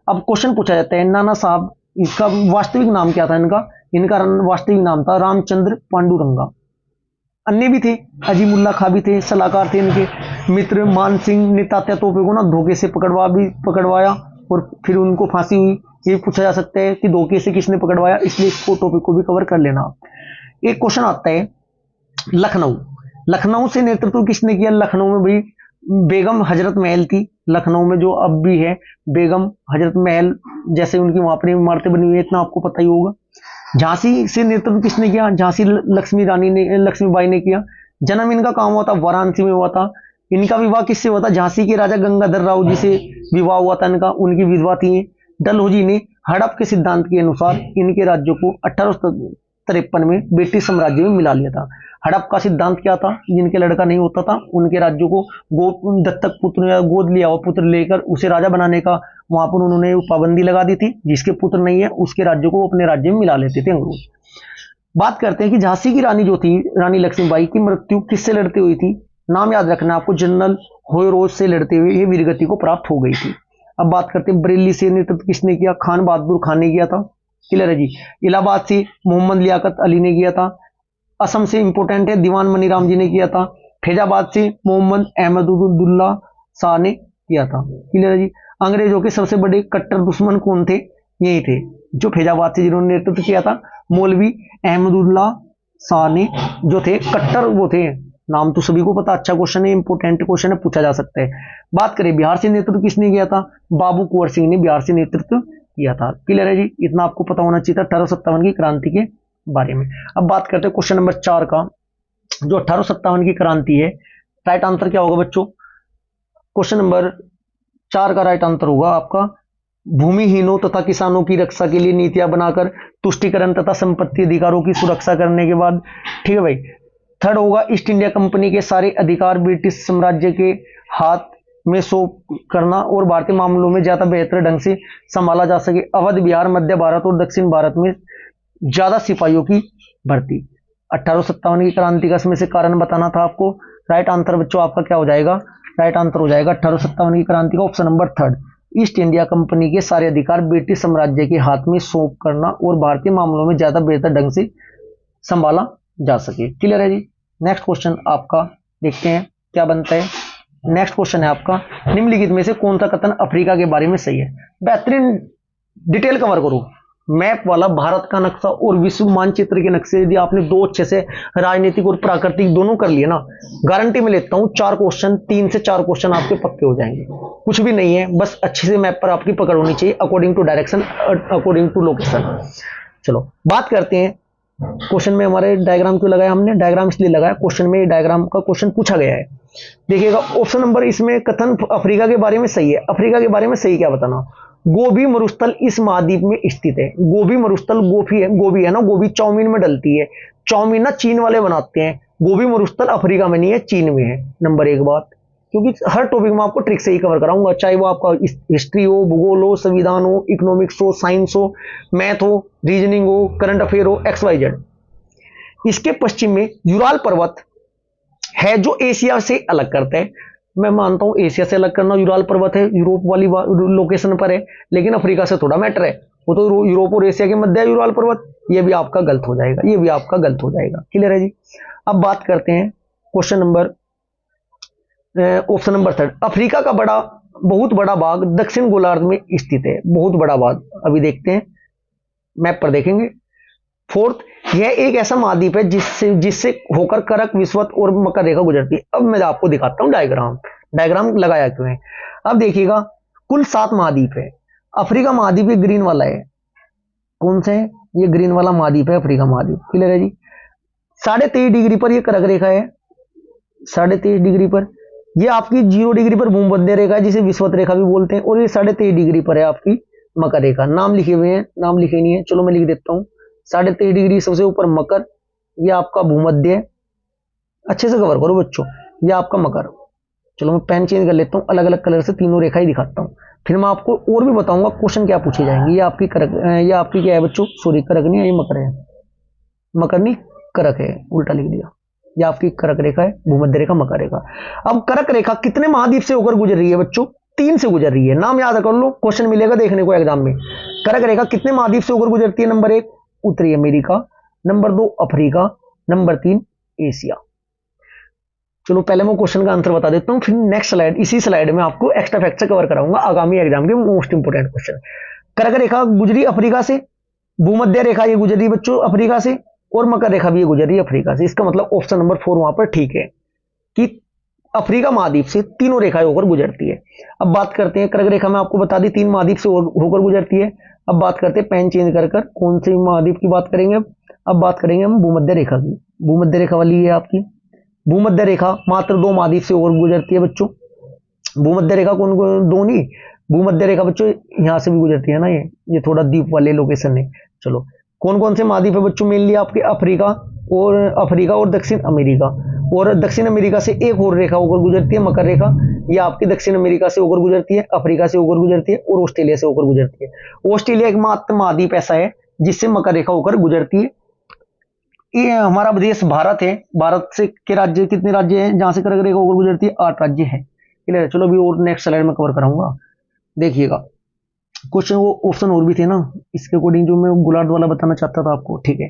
अब क्वेश्चन पूछा जाता है, नाना साहब, इसका वास्तविक नाम क्या था इनका वास्तविक नाम था रामचंद्र पांडुरंगा। अन्य भी थे, अजीमुल्ला खां भी थे, सलाहकार थे इनके मित्र। मान सिंह ने तात्या तोपे को ना धोखे से पकड़वाया और फिर उनको फांसी हुई। ये पूछा जा सकता है कि धोखे से किसने पकड़वाया, इसलिए इसको टॉपिक को भी कवर कर लेना। एक क्वेश्चन आता है लखनऊ से नेतृत्व किसने किया। लखनऊ में भाई बेगम हजरत महल थी, लखनऊ में जो अब भी है बेगम हजरत महल, जैसे उनकी वहां पर इमारतें बनी हुई है, इतना आपको पता ही होगा। झांसी से नेतृत्व किसने किया, झांसी लक्ष्मीबाई ने किया। जन्म इनका कहां हुआ था, वाराणसी में हुआ था। इनका विवाह किससे हुआ था, झांसी के राजा गंगाधर राव जी से विवाह हुआ था इनका, उनकी विधवा थी। डलहौजी ने हड़प के सिद्धांत के अनुसार इनके राज्यों को 1853 में ब्रिटिश साम्राज्य में मिला लिया था। हड़प का सिद्धांत क्या था, जिनके लड़का नहीं होता था उनके राज्यों को दत्तक पुत्र या गोद लिया हुआ पुत्र लेकर उसे राजा बनाने का वहां पर उन्होंने पाबंदी लगा दी थी। जिसके पुत्र नहीं है उसके राज्यों को अपने राज्य में मिला लेते थे अंग्रेज। बात करते हैं कि झांसी की रानी जो थी, रानी लक्ष्मीबाई की मृत्यु किससे लड़ते हुई थी। नाम याद रखना आपको, जनरल होयरोज से लड़ते हुए ये वीरगति को प्राप्त हो गई थी। अब बात करते हैं बरेली से नेतृत्व किसने किया, खान बहादुर खान ने किया था। क्लियर है जी। इलाहाबाद से मोहम्मद लियाकत अली ने किया था। असम से इंपोर्टेंट है, दीवान मनीराम जी ने किया था। फैजाबाद से मोहम्मद अहमदुल्ला शाह ने किया था। क्लियर है जी। अंग्रेजों के सबसे बड़े कट्टर दुश्मन कौन थे, यही थे जो फैजाबाद से जिन्होंने नेतृत्व किया था, मौलवी अहमदुल्ला शाह ने जो थे कट्टर, वो थे। नाम तो सभी को पता, अच्छा क्वेश्चन है, इंपोर्टेंट क्वेश्चन है, पूछा जा सकता है। बात करें बिहार से नेतृत्व किसने किया था, बाबू कुंवर सिंह ने बिहार से नेतृत्व किया था। क्लियर है जी, इतना आपको पता होना चाहिए था 1857 की क्रांति के बारे में। अब बात करते हैं क्वेश्चन नंबर 4 का, जो 1857 की क्रांति है, राइट आंसर क्या होगा बच्चों। क्वेश्चन नंबर 4 का राइट आंसर होगा आपका, भूमिहीनों तथा किसानों की रक्षा के लिए नीतियां बनाकर तुष्टिकरण तथा संपत्ति अधिकारों की सुरक्षा करने के बाद। ठीक है भाई। थर्ड होगा, ईस्ट इंडिया कंपनी के सारे अधिकार ब्रिटिश साम्राज्य के हाथ में सौंप करना और भारतीय मामलों में ज्यादा बेहतर ढंग से संभाला जा सके। अवध, बिहार, मध्य भारत और दक्षिण भारत में ज्यादा सिपाहियों की भर्ती। 1857 की क्रांति का इसमें से कारण बताना था आपको। राइट आंसर बच्चों आपका क्या हो जाएगा, राइट आंसर हो जाएगा 1857 की क्रांति का option number 3, east India company के सारे अधिकार ब्रिटिश साम्राज्य के हाथ में सौंप करना और भारतीय मामलों में ज्यादा बेहतर ढंग से संभाला जा सके। क्लियर है जी। नेक्स्ट क्वेश्चन आपका देखते हैं क्या बनता है। नेक्स्ट क्वेश्चन है आपका, निम्नलिखित में से कौन सा कथन अफ्रीका के बारे में सही है। बेहतरीन डिटेल कवर करो। मैप वाला भारत का नक्शा और विश्व मानचित्र के नक्शे, यदि आपने दो अच्छे से राजनीतिक और प्राकृतिक दोनों कर लिए ना, गारंटी में लेता हूं 4 क्वेश्चन, 3 से 4 क्वेश्चन आपके पक्के हो जाएंगे। कुछ भी नहीं है, बस अच्छे से मैप पर आपकी पकड़ होनी चाहिए, according to direction, according to location. चलो बात करते हैं क्वेश्चन में हमारे डायग्राम क्यों लगाया हमने, डायग्राम इसलिए लगाया, क्वेश्चन में डायग्राम का क्वेश्चन पूछा गया है। देखिएगा ऑप्शन नंबर, इसमें कथन अफ्रीका के बारे में सही है। अफ्रीका के बारे में सही क्या बताना, गोबी मरुस्थल इस महाद्वीप में स्थित है। गोबी मरुस्थल गोबी है ना, गोबी चाउमीन में डलती है, चाउमीन ना चीन वाले बनाते हैं, गोबी मरुस्थल अफ्रीका में नहीं है, चीन में है। नंबर 1 बात, क्योंकि हर टॉपिक में आपको ट्रिक से ही कवर कराऊंगा, चाहे वो आपका हिस्ट्री हो, भूगोल हो, संविधान हो, इकोनॉमिक्स हो, साइंस हो, मैथ हो, रीजनिंग हो, करंट अफेयर हो, XYZ। इसके पश्चिम में यूराल पर्वत है जो एशिया से अलग करता है। मैं मानता हूं एशिया से अलग करना यूराल पर्वत है, यूरोप वाली लोकेशन पर है, लेकिन अफ्रीका से थोड़ा मैटर है, वो तो यूरोप और एशिया के मध्य है यूराल पर्वत। ये भी आपका गलत हो जाएगा, ये भी आपका गलत हो जाएगा। क्लियर है जी। अब बात करते हैं question number, option number 3, Africa का बहुत बड़ा भाग दक्षिण गोलार्ध में स्थित है। बहुत बड़ा भाग अभी देखते हैं, मैप पर देखेंगे। 4th, यह एक ऐसा महाद्वीप है जिससे जिससे होकर करक, विषुवत और मकर रेखा गुजरती है। अब मैं आपको दिखाता हूं डायग्राम, डायग्राम लगाया क्यों है। अब देखिएगा, कुल 7 महाद्वीप है। अफ्रीका महाद्वीप ये ग्रीन वाला है, कौन सा है, ये ग्रीन वाला महाद्वीप है अफ्रीका महाद्वीप। क्लियर है जी। 23.5 डिग्री पर ये करक रेखा है, 23.5 डिग्री पर। ये आपकी 0 डिग्री पर भूमध्य रेखा है जिसे विषुवत रेखा भी बोलते हैं, और ये 23.5 डिग्री पर है आपकी मकर रेखा। नाम लिखे हुए हैं, नाम लिखे नहीं है, चलो मैं लिख देता हूँ। 23.5 डिग्री सबसे ऊपर मकर, ये आपका भूमध्य, अच्छे से कवर करो बच्चों, ये आपका मकर। चलो मैं पेन चेंज कर लेता हूँ, अलग अलग कलर से तीनों रेखाएं दिखाता हूँ, फिर मैं आपको और भी बताऊंगा क्वेश्चन क्या पूछे जाएंगे। ये आपकी करक, ये आपकी क्या है बच्चों, सॉरी करक नहीं है, ये मकर है, मकर नहीं करक है, उल्टा लिख दिया। ये आपकी करक रेखा है, भूमध्य रेखा, मकर रेखा। अब करक रेखा कितने महाद्वीप से होकर गुजर रही है बच्चों, 3 से गुजर रही है। नाम याद कर लो, क्वेश्चन मिलेगा देखने को एग्जाम में। करक रेखा कितने महाद्वीप से होकर गुजरती है, नंबर 1 उत्तरी America, number 2 Africa, number 3 Asia. चलो पहले मैं क्वेश्चन का आंसर बता देता हूं, फिर नेक्स्ट स्लाइड, इसी स्लाइड में आपको एक्स्ट्रा फैक्ट से कवर कराऊंगा आगामी एग्जाम के मोस्ट इंपोर्टेंट क्वेश्चन। कर्क रेखा गुजरी अफ्रीका से, भूमध्य रेखा ये गुजरी बच्चों अफ्रीका से, और मकर रेखा भी ये गुजरी अफ्रीका से। इसका मतलब ऑप्शन नंबर 4 वहां पर ठीक है कि अफ्रीका महाद्वीप से तीनों रेखाएं होकर गुजरती है। अब बात करते हैं, कर्क रेखा में आपको बता दी 3 महाद्वीप से होकर गुजरती है। अब बात करते हैं पेन चेंज कर कौन से महाद्वीप की बात करेंगे। अब बात करेंगे हम भूमध्य रेखा की। भूमध्य रेखा वाली है आपकी भूमध्य रेखा, मात्र 2 महाद्वीप से होकर गुजरती है बच्चों। भूमध्य रेखा कौन कौन, 2 नहीं, भूमध्य रेखा बच्चों यहां से भी गुजरती है ना, ये थोड़ा द्वीप वाले लोकेशन है। चलो कौन कौन से महाद्वीप है बच्चों, मेनली आपके अफ्रीका और दक्षिण अमेरिका। और दक्षिण अमेरिका से एक और रेखा होकर गुजरती है, मकर रेखा, ये आपकी दक्षिण अमेरिका से होकर गुजरती है, अफ्रीका से होकर गुजरती है और ऑस्ट्रेलिया से होकर गुजरती है। ऑस्ट्रेलिया एकमात्र महाद्वीप ऐसा है जिससे मकर रेखा होकर गुजरती है। ये हमारा देश भारत है, भारत से के राज्य कितने राज्य हैं जहां से कर्क रेखा होकर गुजरती है, 8 राज्य हैं। क्लियर। चलो अभी और नेक्स्ट स्लाइड में कवर कराऊंगा, देखिएगा क्वेश्चन, वो ऑप्शन और भी थे ना, इसके अकॉर्डिंग जो मैं गोलार्ध वाला बताना चाहता था आपको, ठीक है।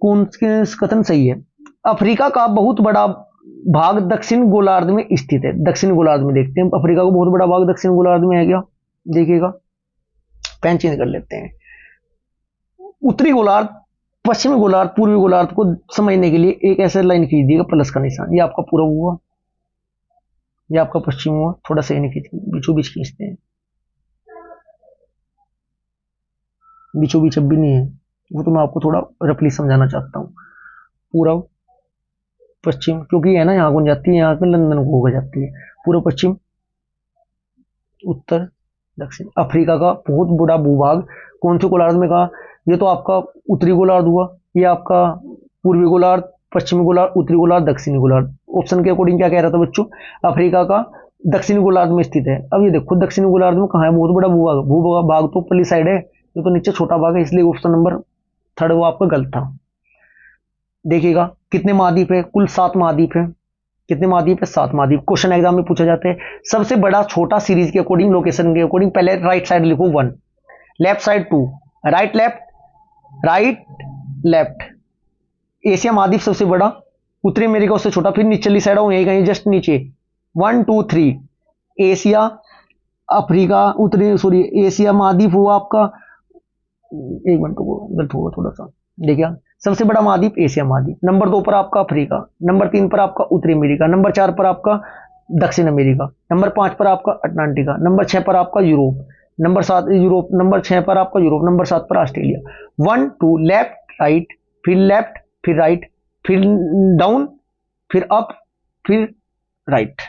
कौन से कथन सही है, अफ्रीका का बहुत बड़ा भाग दक्षिण गोलार्ध में स्थित है। दक्षिण गोलार्ध में देखते हैं, अफ्रीका का बहुत बड़ा भाग दक्षिण गोलार्ध में है क्या, देखिएगा पेन चेंज कर लेते हैं। उत्तरी गोलार्ध, पश्चिमी गोलार्ध, पूर्वी गोलार्ध को समझने के लिए एक ऐसा लाइन खींच दिएगा प्लस का निशान, ये आपका पूर्व हुआ, ये आपका पश्चिम हुआ, थोड़ा सही नहीं खींचते, बीचों बीच खींचते हैं, बीचों बीच अब भी नहीं है, वो तो मैं आपको थोड़ा रफली समझाना चाहता हूँ। पूर्व पश्चिम, क्योंकि है ना यहाँ कौन जाती है, यहाँ पे लंदन को होकर जाती है, पूर्व पश्चिम उत्तर दक्षिण। अफ्रीका का बहुत बड़ा भूभाग कौन से गोलार्ध में कहा, ये तो आपका उत्तरी गोलार्ध हुआ, ये आपका पूर्वी गोलार्ध, पश्चिमी गोलार्ध, उत्तरी गोलार्ध, दक्षिणी गोलार्ध। ऑप्शन के अकॉर्डिंग क्या कह रहा था बच्चों, अफ्रीका का दक्षिणी गोलार्ध में स्थित है। अब ये देखो दक्षिणी गोलार्ध में कहाँ है, बहुत बड़ा भूभाग तो ऊपरली साइड है, ये तो नीचे छोटा भाग है, इसलिए ऑप्शन नंबर 3 वो आपका गलत था। देखिएगा कितने महाद्वीप है, कुल 7 महाद्वीप है। कितने महाद्वीप है, 7 महाद्वीप। क्वेश्चन एग्जाम में पूछा जाता है सबसे बड़ा छोटा सीरीज के अकॉर्डिंग, लोकेशन के अकॉर्डिंग, पहले राइट साइड लिखो 1, left side 2, right left. Asia महाद्वीप सबसे बड़ा, उत्तरी अमेरिका उससे छोटा, फिर निचली साइड हो यही कहीं जस्ट नीचे 1 2 3 एशिया, अफ्रीका, एशिया महाद्वीप हुआ आपका, एक मिनट को गलत होगा थोड़ा सा, देखिए सबसे बड़ा महाद्वीप एशिया महाद्वीप, नंबर 2 पर आपका अफ्रीका, नंबर 3 पर आपका उत्तरी अमेरिका, नंबर 4 पर आपका दक्षिण अमेरिका, नंबर 5 पर आपका अटलांटिका, नंबर 6 पर आपका यूरोप, नंबर 7 यूरोप, नंबर 6 पर आपका यूरोप, नंबर 7 पर ऑस्ट्रेलिया। 1 2 लेफ्ट राइट, फिर लेफ्ट, फिर राइट, फिर डाउन, फिर अप, फिर राइट।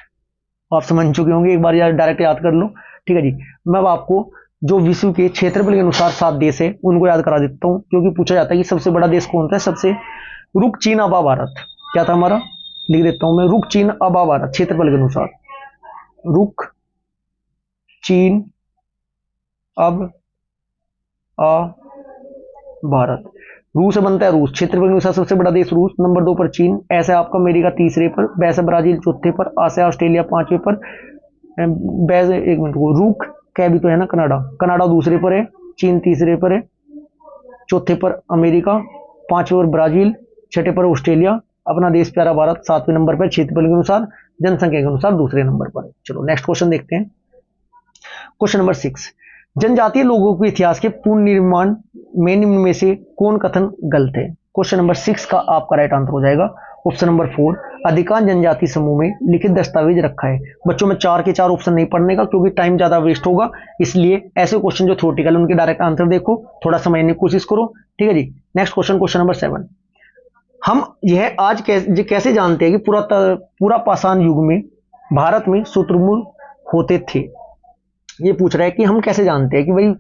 आप समझ चुके होंगे, एक बार यार डायरेक्ट याद कर लो, ठीक है जी। मैं अब आपको जो विश्व के क्षेत्रफल के अनुसार 7 देश है उनको याद करा देता हूं, क्योंकि पूछा जाता है कि सबसे बड़ा देश कौन सा है। सबसे रुक चीन अबा भारत, क्या था हमारा, लिख देता हूं मैं, रुक चीन अबा भारत, क्षेत्रफल के अनुसार रुक चीन अब आ भारत। रूस बनता है, रूस क्षेत्रफल के अनुसार सबसे बड़ा देश रूस, नंबर 2 पर चीन, ऐसा आपका अमेरिका तीसरे पर, वैसे ब्राजील चौथे पर, आसिया ऑस्ट्रेलिया 5वें पर, एक मिनट को रुक क्या भी तो है ना, कनाडा दूसरे पर है, चीन तीसरे पर है, चौथे पर अमेरिका, 5वें पर ब्राजील, 6ठे पर ऑस्ट्रेलिया, अपना देश प्यारा भारत 7वें नंबर पर क्षेत्रफल के अनुसार, जनसंख्या के अनुसार दूसरे नंबर पर। चलो नेक्स्ट क्वेश्चन देखते हैं, क्वेश्चन नंबर 6। जनजातीय लोगों के इतिहास के पुनर्निर्माण में निम्न में से कौन कथन गलत है? क्वेश्चन नंबर 6 का आपका राइट आंसर हो जाएगा ऑप्शन नंबर 4, अधिकांश जनजाति समूह में लिखित दस्तावेज रखा है। बच्चों में 4 के 4 ऑप्शन नहीं पढ़ने का, क्योंकि टाइम ज्यादा वेस्ट होगा, इसलिए ऐसे क्वेश्चन जो थ्योरेटिकल उनके डायरेक्ट आंसर देखो, थोड़ा समझने की कोशिश करो। ठीक है जी। नेक्स्ट क्वेश्चन, क्वेश्चन नंबर 7, हम यह आज कैसे जानते हैं कि पूरा पाषाण युग में भारत में शुतुरमुर्ग होते थे? ये पूछ रहा है कि हम कैसे जानते हैं कि भाई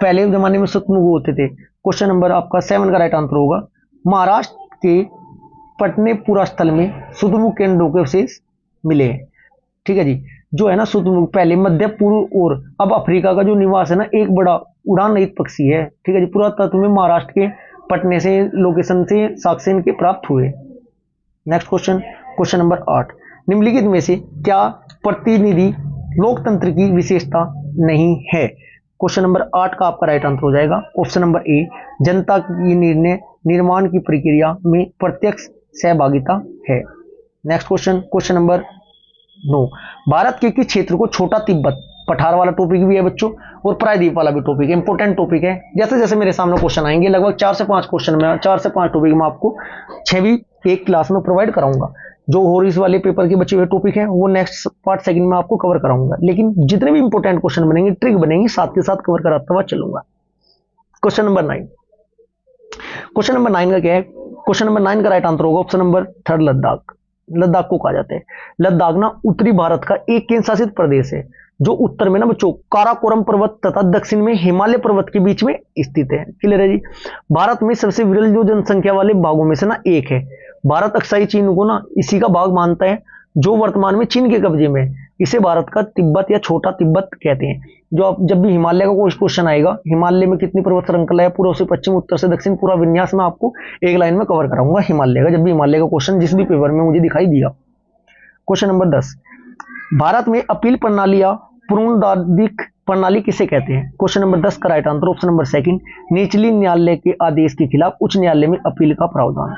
पहले जमाने में शुतुरमुर्ग होते थे। क्वेश्चन नंबर आपका 7 का राइट आंसर होगा, महाराष्ट्र के पटनेपुरा स्थल में शुतुरमुर्ग के अंडों के अवशेष मिले हैं। ठीक है जी। जो है ना शुतुरमुर्ग पहले मध्य पूर्व और अब अफ्रीका का जो निवास है ना, एक बड़ा उड़ान रहित पक्षी है। ठीक है जी। पुरातत्व में महाराष्ट्र के पटने से लोकेशन से साक्ष्य इनके प्राप्त हुए। नेक्स्ट क्वेश्चन, क्वेश्चन नंबर 8, निम्नलिखित में से क्या प्रतिनिधि लोकतंत्र की विशेषता नहीं है? क्वेश्चन नंबर 8 का आपका राइट आंसर हो जाएगा ऑप्शन नंबर ए, जनता की निर्णय निर्माण की प्रक्रिया में प्रत्यक्ष सहभागिता है। Next question, question number 9, Bharat के किस क्षेत्र को छोटा तिब्बत, पठार वाला टॉपिक भी है बच्चों और प्रायद्वीप वाला भी टॉपिक है, इंपॉर्टेंट टॉपिक है। जैसे जैसे मेरे सामने क्वेश्चन आएंगे, लगभग 4 से 5 क्वेश्चन में 4 से 5 टॉपिक में आपको 6वीं एक क्लास में प्रोवाइड कराऊंगा। जो हॉरिस वाले पेपर के बचे हुए टॉपिक हैं वो नेक्स्ट पार्ट सेकंड में आपको कवर कराऊंगा, लेकिन जितने भी इंपॉर्टेंट क्वेश्चन बनेंगे, ट्रिक बनेंगे, साथ के साथ कवर कराता हुआ चलूंगा। क्वेश्चन नंबर 9, क्वेश्चन नंबर 9 का क्या है? क्वेश्चन नंबर 9 का राइट आंसर होगा ऑप्शन नंबर 3, लद्दाख। लद्दाख को कहा जाता है, लद्दाख ना उत्तरी भारत का एक केंद्र शासित प्रदेश है, जो उत्तर में ना बच्चों काराकोरम पर्वत तथा दक्षिण में हिमालय पर्वत के बीच में स्थित है। क्लियर है जी। भारत में सबसे विरल जो जनसंख्या वाले भागों में से ना एक है। भारत अक्साई चीन को ना इसी का भाग मानता है, जो वर्तमान में चीन के कब्जे में। इसे भारत का तिब्बत या छोटा तिब्बत कहते हैं। जो आप जब भी हिमालय का कोई क्वेश्चन आएगा, हिमालय में कितनी पर्वत श्रृंखला है, पूर्व से पश्चिम, उत्तर से दक्षिण, पूरा विन्यास में आपको एक लाइन में कवर कराऊंगा हिमालय का, जब भी हिमालय का क्वेश्चन जिस भी पेपर में मुझे दिखाई दिया। क्वेश्चन नंबर 10, भारत में अपील प्रणाली या पुनरुद्धारिक प्रणाली किसे कहते हैं? क्वेश्चन नंबर 10 का राइट आंसर ऑप्शन नंबर 2, निचली न्यायालय के आदेश के खिलाफ उच्च न्यायालय में अपील का प्रावधान।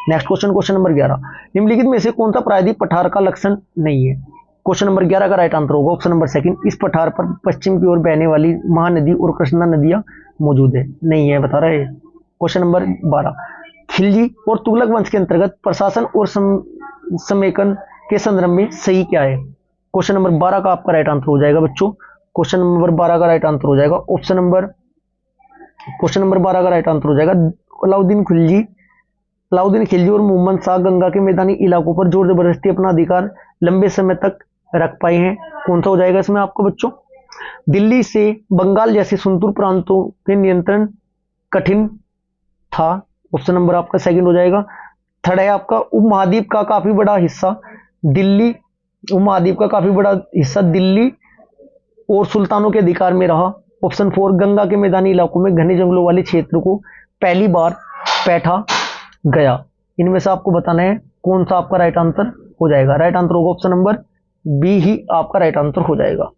नेक्स्ट क्वेश्चन, क्वेश्चन नंबर 11, निम्नलिखित में से कौन सा प्रायद्वीप पठार का लक्षण नहीं है? क्वेश्चन नंबर 11 का राइट आंसर होगा ऑप्शन नंबर 2, इस पठार पर पश्चिम की ओर बहने वाली महानदी और कृष्णा नदियां मौजूद है। नहीं है, बता रहे। क्वेश्चन नंबर 12, खिलजी और तुगलक वंश के अंतर्गत प्रशासन और समेकन के संदर्भ में सही क्या है? क्वेश्चन नंबर 12 का आपका राइट आंसर हो जाएगा बच्चों, क्वेश्चन नंबर 12 का राइट आंसर हो जाएगा ऑप्शन नंबर, क्वेश्चन नंबर 12 का राइट आंसर हो जाएगा अलाउद्दीन खिलजी और मोहम्मद शाह गंगा के मैदानी इलाकों पर जोर जबरदस्ती अपना अधिकार लंबे समय तक रख पाए हैं। कौन सा हो जाएगा इसमें आपको बच्चों? दिल्ली से बंगाल जैसे सुंदर प्रांतों के नियंत्रण कठिन था। ऑप्शन नंबर आपका 2 हो जाएगा। थर्ड है आपका उपमहाद्वीप का काफी बड़ा हिस्सा दिल्ली, उपमहाद्वीप का काफी बड़ा हिस्सा दिल्ली और सुल्तानों के अधिकार में रहा। ऑप्शन 4, गंगा के मैदानी इलाकों में घने जंगलों वाले क्षेत्र को पहली बार बैठा गया। इनमें से आपको बताना है कौन सा आपका राइट आंसर हो जाएगा। राइट आंसर होगा ऑप्शन नंबर बी ही आपका राइट आंसर हो जाएगा।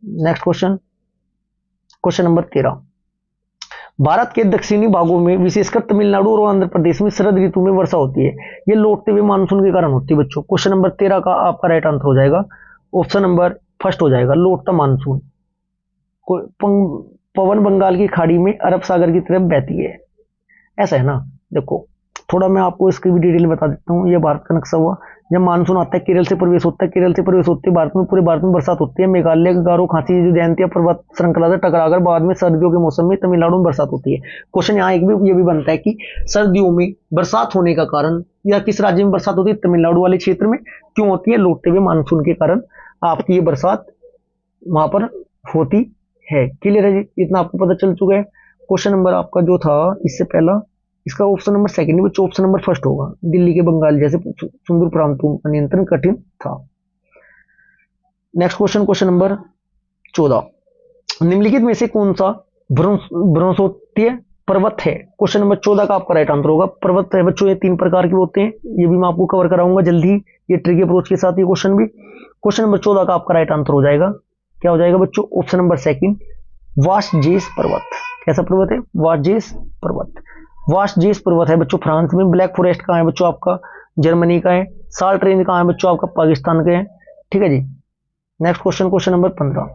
Next question, question number 13, Bharat के दक्षिणी भागों में विशेषकर तमिलनाडु और आंध्र प्रदेश में शरद ऋतु में वर्षा होती है। ये लौटते हुए मानसून के कारण होती है बच्चों। क्वेश्चन नंबर 13 का आपका राइट आंसर हो जाएगा ऑप्शन नंबर 1 हो जाएगा, लौटता मानसून। पवन बंगाल की खाड़ी में अरब सागर की तरफ बहती है, ऐसा है ना। देखो थोड़ा मैं आपको इसकी भी डिटेल बता देता हूँ। ये भारत का नक्शा हुआ, जब मानसून आता है केरल से प्रवेश होता है, केरल से प्रवेश होते भारत में पूरे भारत में बरसात होती है। मेघालय, गारो, खासी, जो जयंतिया पर्वत श्रृंखला से टकराकर बाद में सर्दियों के मौसम में तमिलनाडु में बरसात होती है। क्वेश्चन यहाँ एक भी ये भी बनता है कि सर्दियों में बरसात होने का कारण या किस राज्य में बरसात होती है? तमिलनाडु वाले क्षेत्र में। क्यों होती है? लौटते हुए मानसून के कारण आपकी ये बरसात वहां पर होती है। क्लियर है जी, इतना आपको पता चल चुका है। क्वेश्चन नंबर आपका जो था इससे पहला, इसका ऑप्शन नंबर 2 में ऑप्शन नंबर 1 होगा, दिल्ली के बंगाल जैसे सुंदर प्रांतों का नियंत्रण कठिन था। नेक्स्ट क्वेश्चन, क्वेश्चन नंबर 14, निम्नलिखित में से कौन सा भ्रंशोत्तीय पर्वत है? क्वेश्चन नंबर 14 का आपका राइट आंसर होगा। पर्वत है बच्चों ये 3 प्रकार के होते हैं, ये भी मैं आपको कवर कराऊंगा जल्दी ही, ये ट्रिकी अप्रोच के साथ ये क्वेश्चन भी। क्वेश्चन नंबर 14 का आपका राइट आंसर हो जाएगा, क्या हो जाएगा बच्चों? ऑप्शन नंबर 2, वास्टजेस पर्वत। कैसा पर्वत है? वास्टजेस पर्वत। वास्टजेस पर्वत है बच्चों फ्रांस में। ब्लैक फॉरेस्ट कहाँ है बच्चों? आपका जर्मनी का है। साल्ट रेंज कहाँ है बच्चों? आपका पाकिस्तान के है। ठीक है जी। नेक्स्ट क्वेश्चन, क्वेश्चन नंबर 15,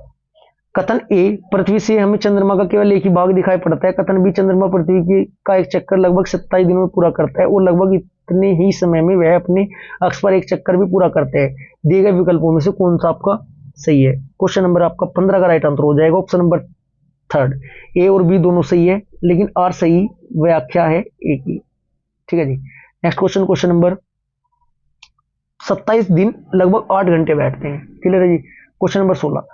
कथन ए, पृथ्वी से हमें चंद्रमा का केवल एक ही भाग दिखाई पड़ता है। कथन बी, चंद्रमा पृथ्वी का एक चक्कर लगभग 27 दिनों में पूरा करता है और लगभग इतने ही समय में वह अपने अक्ष पर एक चक्कर भी पूरा करता है। दिए गए विकल्पों में से कौन सा आपका सही है? क्वेश्चन नंबर आपका 15 का राइट आंसर हो जाएगा ऑप्शन नंबर थर्ड। ए और बी दोनों सही है, लेकिन आर सही व्याख्या है ए की। ठीक है जी। नेक्स्ट क्वेश्चन, क्वेश्चन नंबर 27 दिन लगभग 8 घंटे बैठते हैं। क्लियर है जी। क्वेश्चन नंबर 16,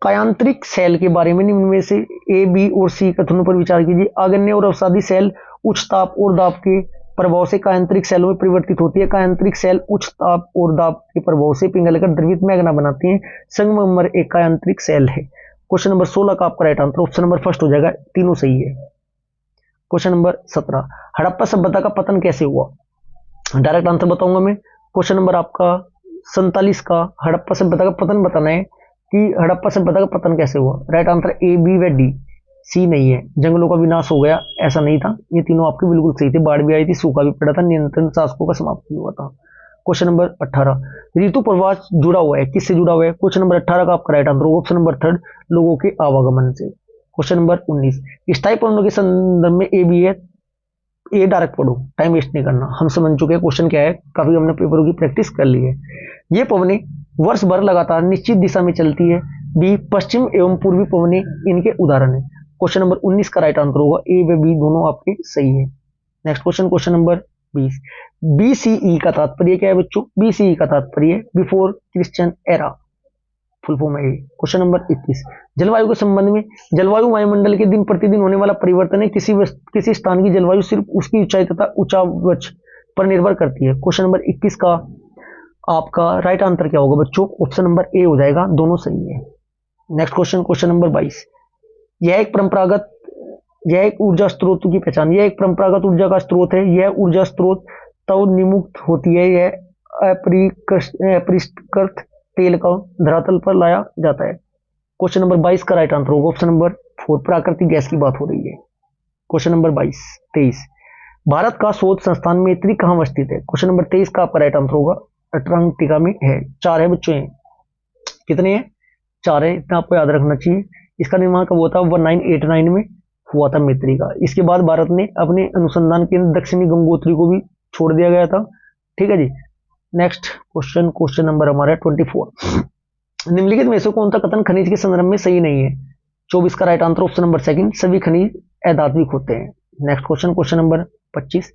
कायांतरिक सेल के बारे में निम्न में से ए, बी और सी कथनों पर विचार कीजिए। आग्नेय और अवसादी सेल उच्च ताप और दाब के प्रभाव से कायांतरिक सेलों में परिवर्तित होती है। कायांतरिक सेल उच्च ताप और दाब के प्रभाव से पिघलकर द्रवित मैग्ना बनाती हैं। संगमरमर एक कायांतरिक सेल है। क्वेश्चन नंबर 16 का आपका right answer option number first हो जाएगा, तीनों सही है। क्वेश्चन नंबर 17, हड़प्पा सभ्यता का पतन कैसे हुआ? डायरेक्ट आंसर बताऊंगा मैं। क्वेश्चन नंबर आपका 47 का हड़प्पा सभ्यता का पतन बताना है कि हड़प्पा सभ्यता का पतन कैसे हुआ। राइट आंसर ए, बी व डी, सी नहीं है। जंगलों का विनाश हो गया, ऐसा नहीं था। ये तीनों आपके बिल्कुल सही थे। बाढ़ भी आई थी, सूखा भी पड़ा था, नियंत्रण शासकों का समाप्ति हुआ था। क्वेश्चन नंबर 18, ऋतु प्रवाह जुड़ा हुआ है, किससे जुड़ा हुआ है? क्वेश्चन नंबर 18 का आपका right answer option number third, लोगों के आवागमन से। क्वेश्चन नंबर 19, स्थायी पवनों के संदर्भ में ए बी है। ए डायरेक्ट पढ़ो, टाइम वेस्ट नहीं करना, हम समझ चुके हैं क्वेश्चन क्या है, काफी हमने पेपरों की प्रैक्टिस कर ली है। ये पवनें वर्ष भर लगातार निश्चित दिशा में चलती है। बी, पश्चिम एवं पूर्वी पवनें इनके उदाहरण है। क्वेश्चन नंबर 19 का राइट आंसर होगा ए व बी दोनों आपके सही है। Next question, question number 20, BCE का तात्पर्य क्या है बच्चों? बीसीई का तात्पर्य before Christian era, full form है। क्वेश्चन नंबर 21, जलवायु के संबंध में, जलवायु वायुमंडल के दिन प्रतिदिन होने वाला परिवर्तन है। किसी स्थान की जलवायु सिर्फ उसकी ऊंचाई तथा ऊंचावच पर निर्भर करती है। क्वेश्चन नंबर 21 का आपका राइट आंसर क्या होगा बच्चों? ऑप्शन नंबर ए हो जाएगा, दोनों सही है। नेक्स्ट क्वेश्चन, क्वेश्चन नंबर 22, यह एक ऊर्जा स्रोत की पहचान। यह एक परंपरागत ऊर्जा का स्रोत है। यह ऊर्जा स्रोत तब निमुक्त होती है यह अपरिष्कृत तेल का धरातल पर लाया जाता है। क्वेश्चन नंबर 22 का राइट आंसर होगा ऑप्शन नंबर 4, प्राकृतिक गैस की बात हो रही है। क्वेश्चन नंबर 23, भारत का शोध संस्थान मैत्री कहाँ अवस्थित है? क्वेश्चन नंबर 23 का आपका राइट आंसर होगा अंटार्कटिका में है। 4 है बच्चों, हैं कितने हैं? 4 है, इतना आपको याद रखना चाहिए। इसका निर्माण कब हुआ था? 1989 में हुआ था मैत्री का। इसके बाद भारत ने अपने अनुसंधान केंद्र दक्षिणी गंगोत्री को भी छोड़ दिया गया था। ठीक है जी। नेक्स्ट क्वेश्चन, क्वेश्चन नंबर हमारा 24, निम्नलिखित में से कौन सा कथन खनिज के संदर्भ में सही नहीं है? 24 का right answer option number second, सभी खनिज अधात्विक होते हैं। नेक्स्ट क्वेश्चन, क्वेश्चन नंबर 25,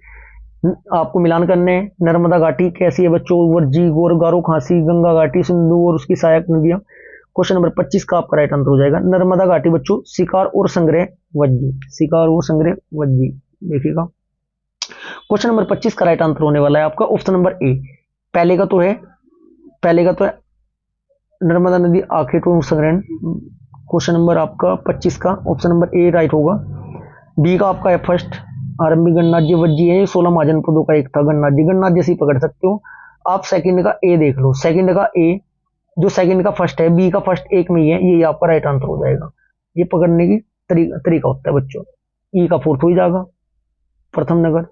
आपको मिलान करने हैं। नर्मदा घाटी कैसी है बच्चों? वर्जी, गोर, गारो, खांसी, गंगा घाटी, सिंधु और उसकी सहायक नदियां। क्वेश्चन नंबर 25 का आपका राइट आंसर हो जाएगा नर्मदा घाटी बच्चों, शिकार और संग्रह वज्जी, शिकार और संग्रह वज्जी। देखिएगा क्वेश्चन नंबर 25 का राइट आंसर होने वाला है आपका ऑप्शन नंबर ए। पहले का तो है नर्मदा नदी आखेट और संग्रहण। क्वेश्चन नंबर आपका 25 का ऑप्शन नंबर ए राइट होगा। बी का आपका है फर्स्ट, आरंभिक गणराज्य वज्जी है, 16 महाजनपदों का एक था गणराज्य। गणराज्य से पकड़ सकते हो आप। सेकंड का ए देख लो, सेकंड का ए, जो सेकंड का फर्स्ट है, बी का फर्स्ट एक में ही है, ये आपका राइट आंसर हो जाएगा। ये पकड़ने की तरीका होता है बच्चों। ई का फोर्थ हो ही जाएगा, प्रथम नगर।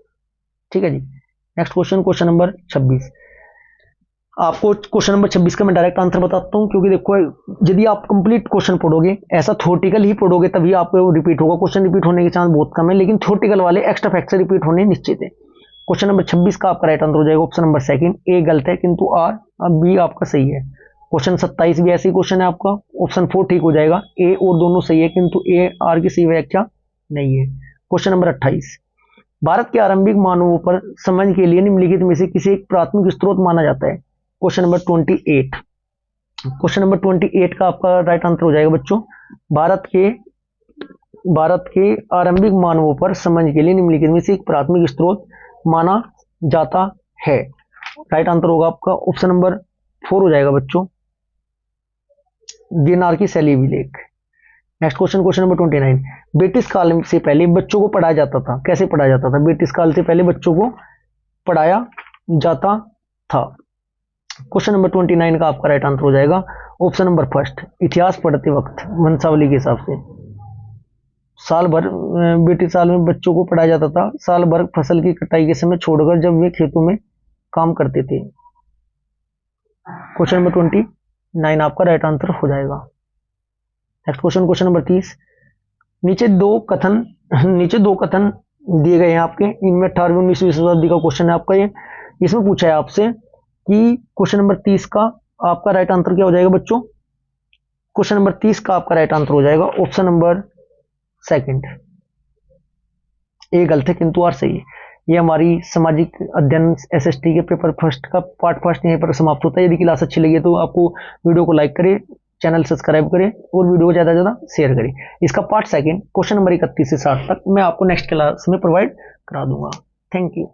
ठीक है जी। नेक्स्ट क्वेश्चन, क्वेश्चन नंबर 26, आपको क्वेश्चन नंबर 26 का मैं डायरेक्ट आंसर बताता हूं, क्योंकि देखो यदि आप कंप्लीट क्वेश्चन पढ़ोगे, ऐसा थ्योरेटिकल ही पढ़ोगे तभी आपको रिपीट होगा। क्वेश्चन रिपीट होने के चांस बहुत कम है, लेकिन थ्योरेटिकल वाले एक्स्ट्रा फैक्ट से रिपीट होने निश्चित है। क्वेश्चन नंबर 26 का आपका राइट आंसर हो जाएगा ऑप्शन नंबर सेकंड, ए गलत है किंतु आर, अब बी आपका सही है। क्वेश्चन 27 भी ऐसे क्वेश्चन है आपका, ऑप्शन 4 ठीक हो जाएगा, ए और दोनों सही है किंतु ए आर की सही व्याख्या नहीं है। क्वेश्चन नंबर 28, भारत के आरंभिक मानवों पर समझ के लिए निम्नलिखित में से किसी एक प्राथमिक स्रोत माना जाता है? क्वेश्चन नंबर 28, क्वेश्चन नंबर 28 का आपका राइट आंसर हो जाएगा बच्चों, भारत के आरंभिक मानवों पर समझ के लिए निम्नलिखित में से एक प्राथमिक स्रोत माना जाता है। राइट आंसर होगा आपका ऑप्शन नंबर 4 हो जाएगा बच्चों, दिनार की शैली विलेख। Next question, question number 29, British काल से पहले बच्चों को पढ़ाया जाता था, कैसे पढ़ाया जाता था? ब्रिटिश काल से पहले बच्चों को पढ़ाया जाता था। क्वेश्चन नंबर 29 का आपका राइट आंसर हो जाएगा ऑप्शन नंबर फर्स्ट, इतिहास पढ़ते वक्त वंशावली के हिसाब से। साल भर ब्रिटिश साल में बच्चों को पढ़ाया जाता था, साल भर फसल की कटाई के समय छोड़कर जब वे खेतों में काम करते थे। क्वेश्चन नंबर 29 आपका राइट आंसर हो जाएगा। Next question, question number 30। नीचे दो कथन दिए गए हैं आपके, इनमें 18वीं 19वीं शताब्दी का क्वेश्चन है आपका ये। इसमें पूछा है आपसे कि क्वेश्चन नंबर 30 का आपका राइट आंसर क्या हो जाएगा बच्चों? क्वेश्चन नंबर 30 का आपका राइट आंसर हो जाएगा ऑप्शन नंबर सेकंड। ए गलत है किंतु आर सही है। ये हमारी सामाजिक अध्ययन एसएसटी के पेपर फर्स्ट का पार्ट फर्स्ट यहीं पर समाप्त होता है। यदि क्लास अच्छी लगी तो आपको वीडियो को लाइक करें, चैनल सब्सक्राइब करें और वीडियो को ज़्यादा से ज़्यादा शेयर करें। इसका पार्ट सेकंड क्वेश्चन नंबर 31 से 60 तक मैं आपको नेक्स्ट क्लास में प्रोवाइड करा दूंगा। Thank you.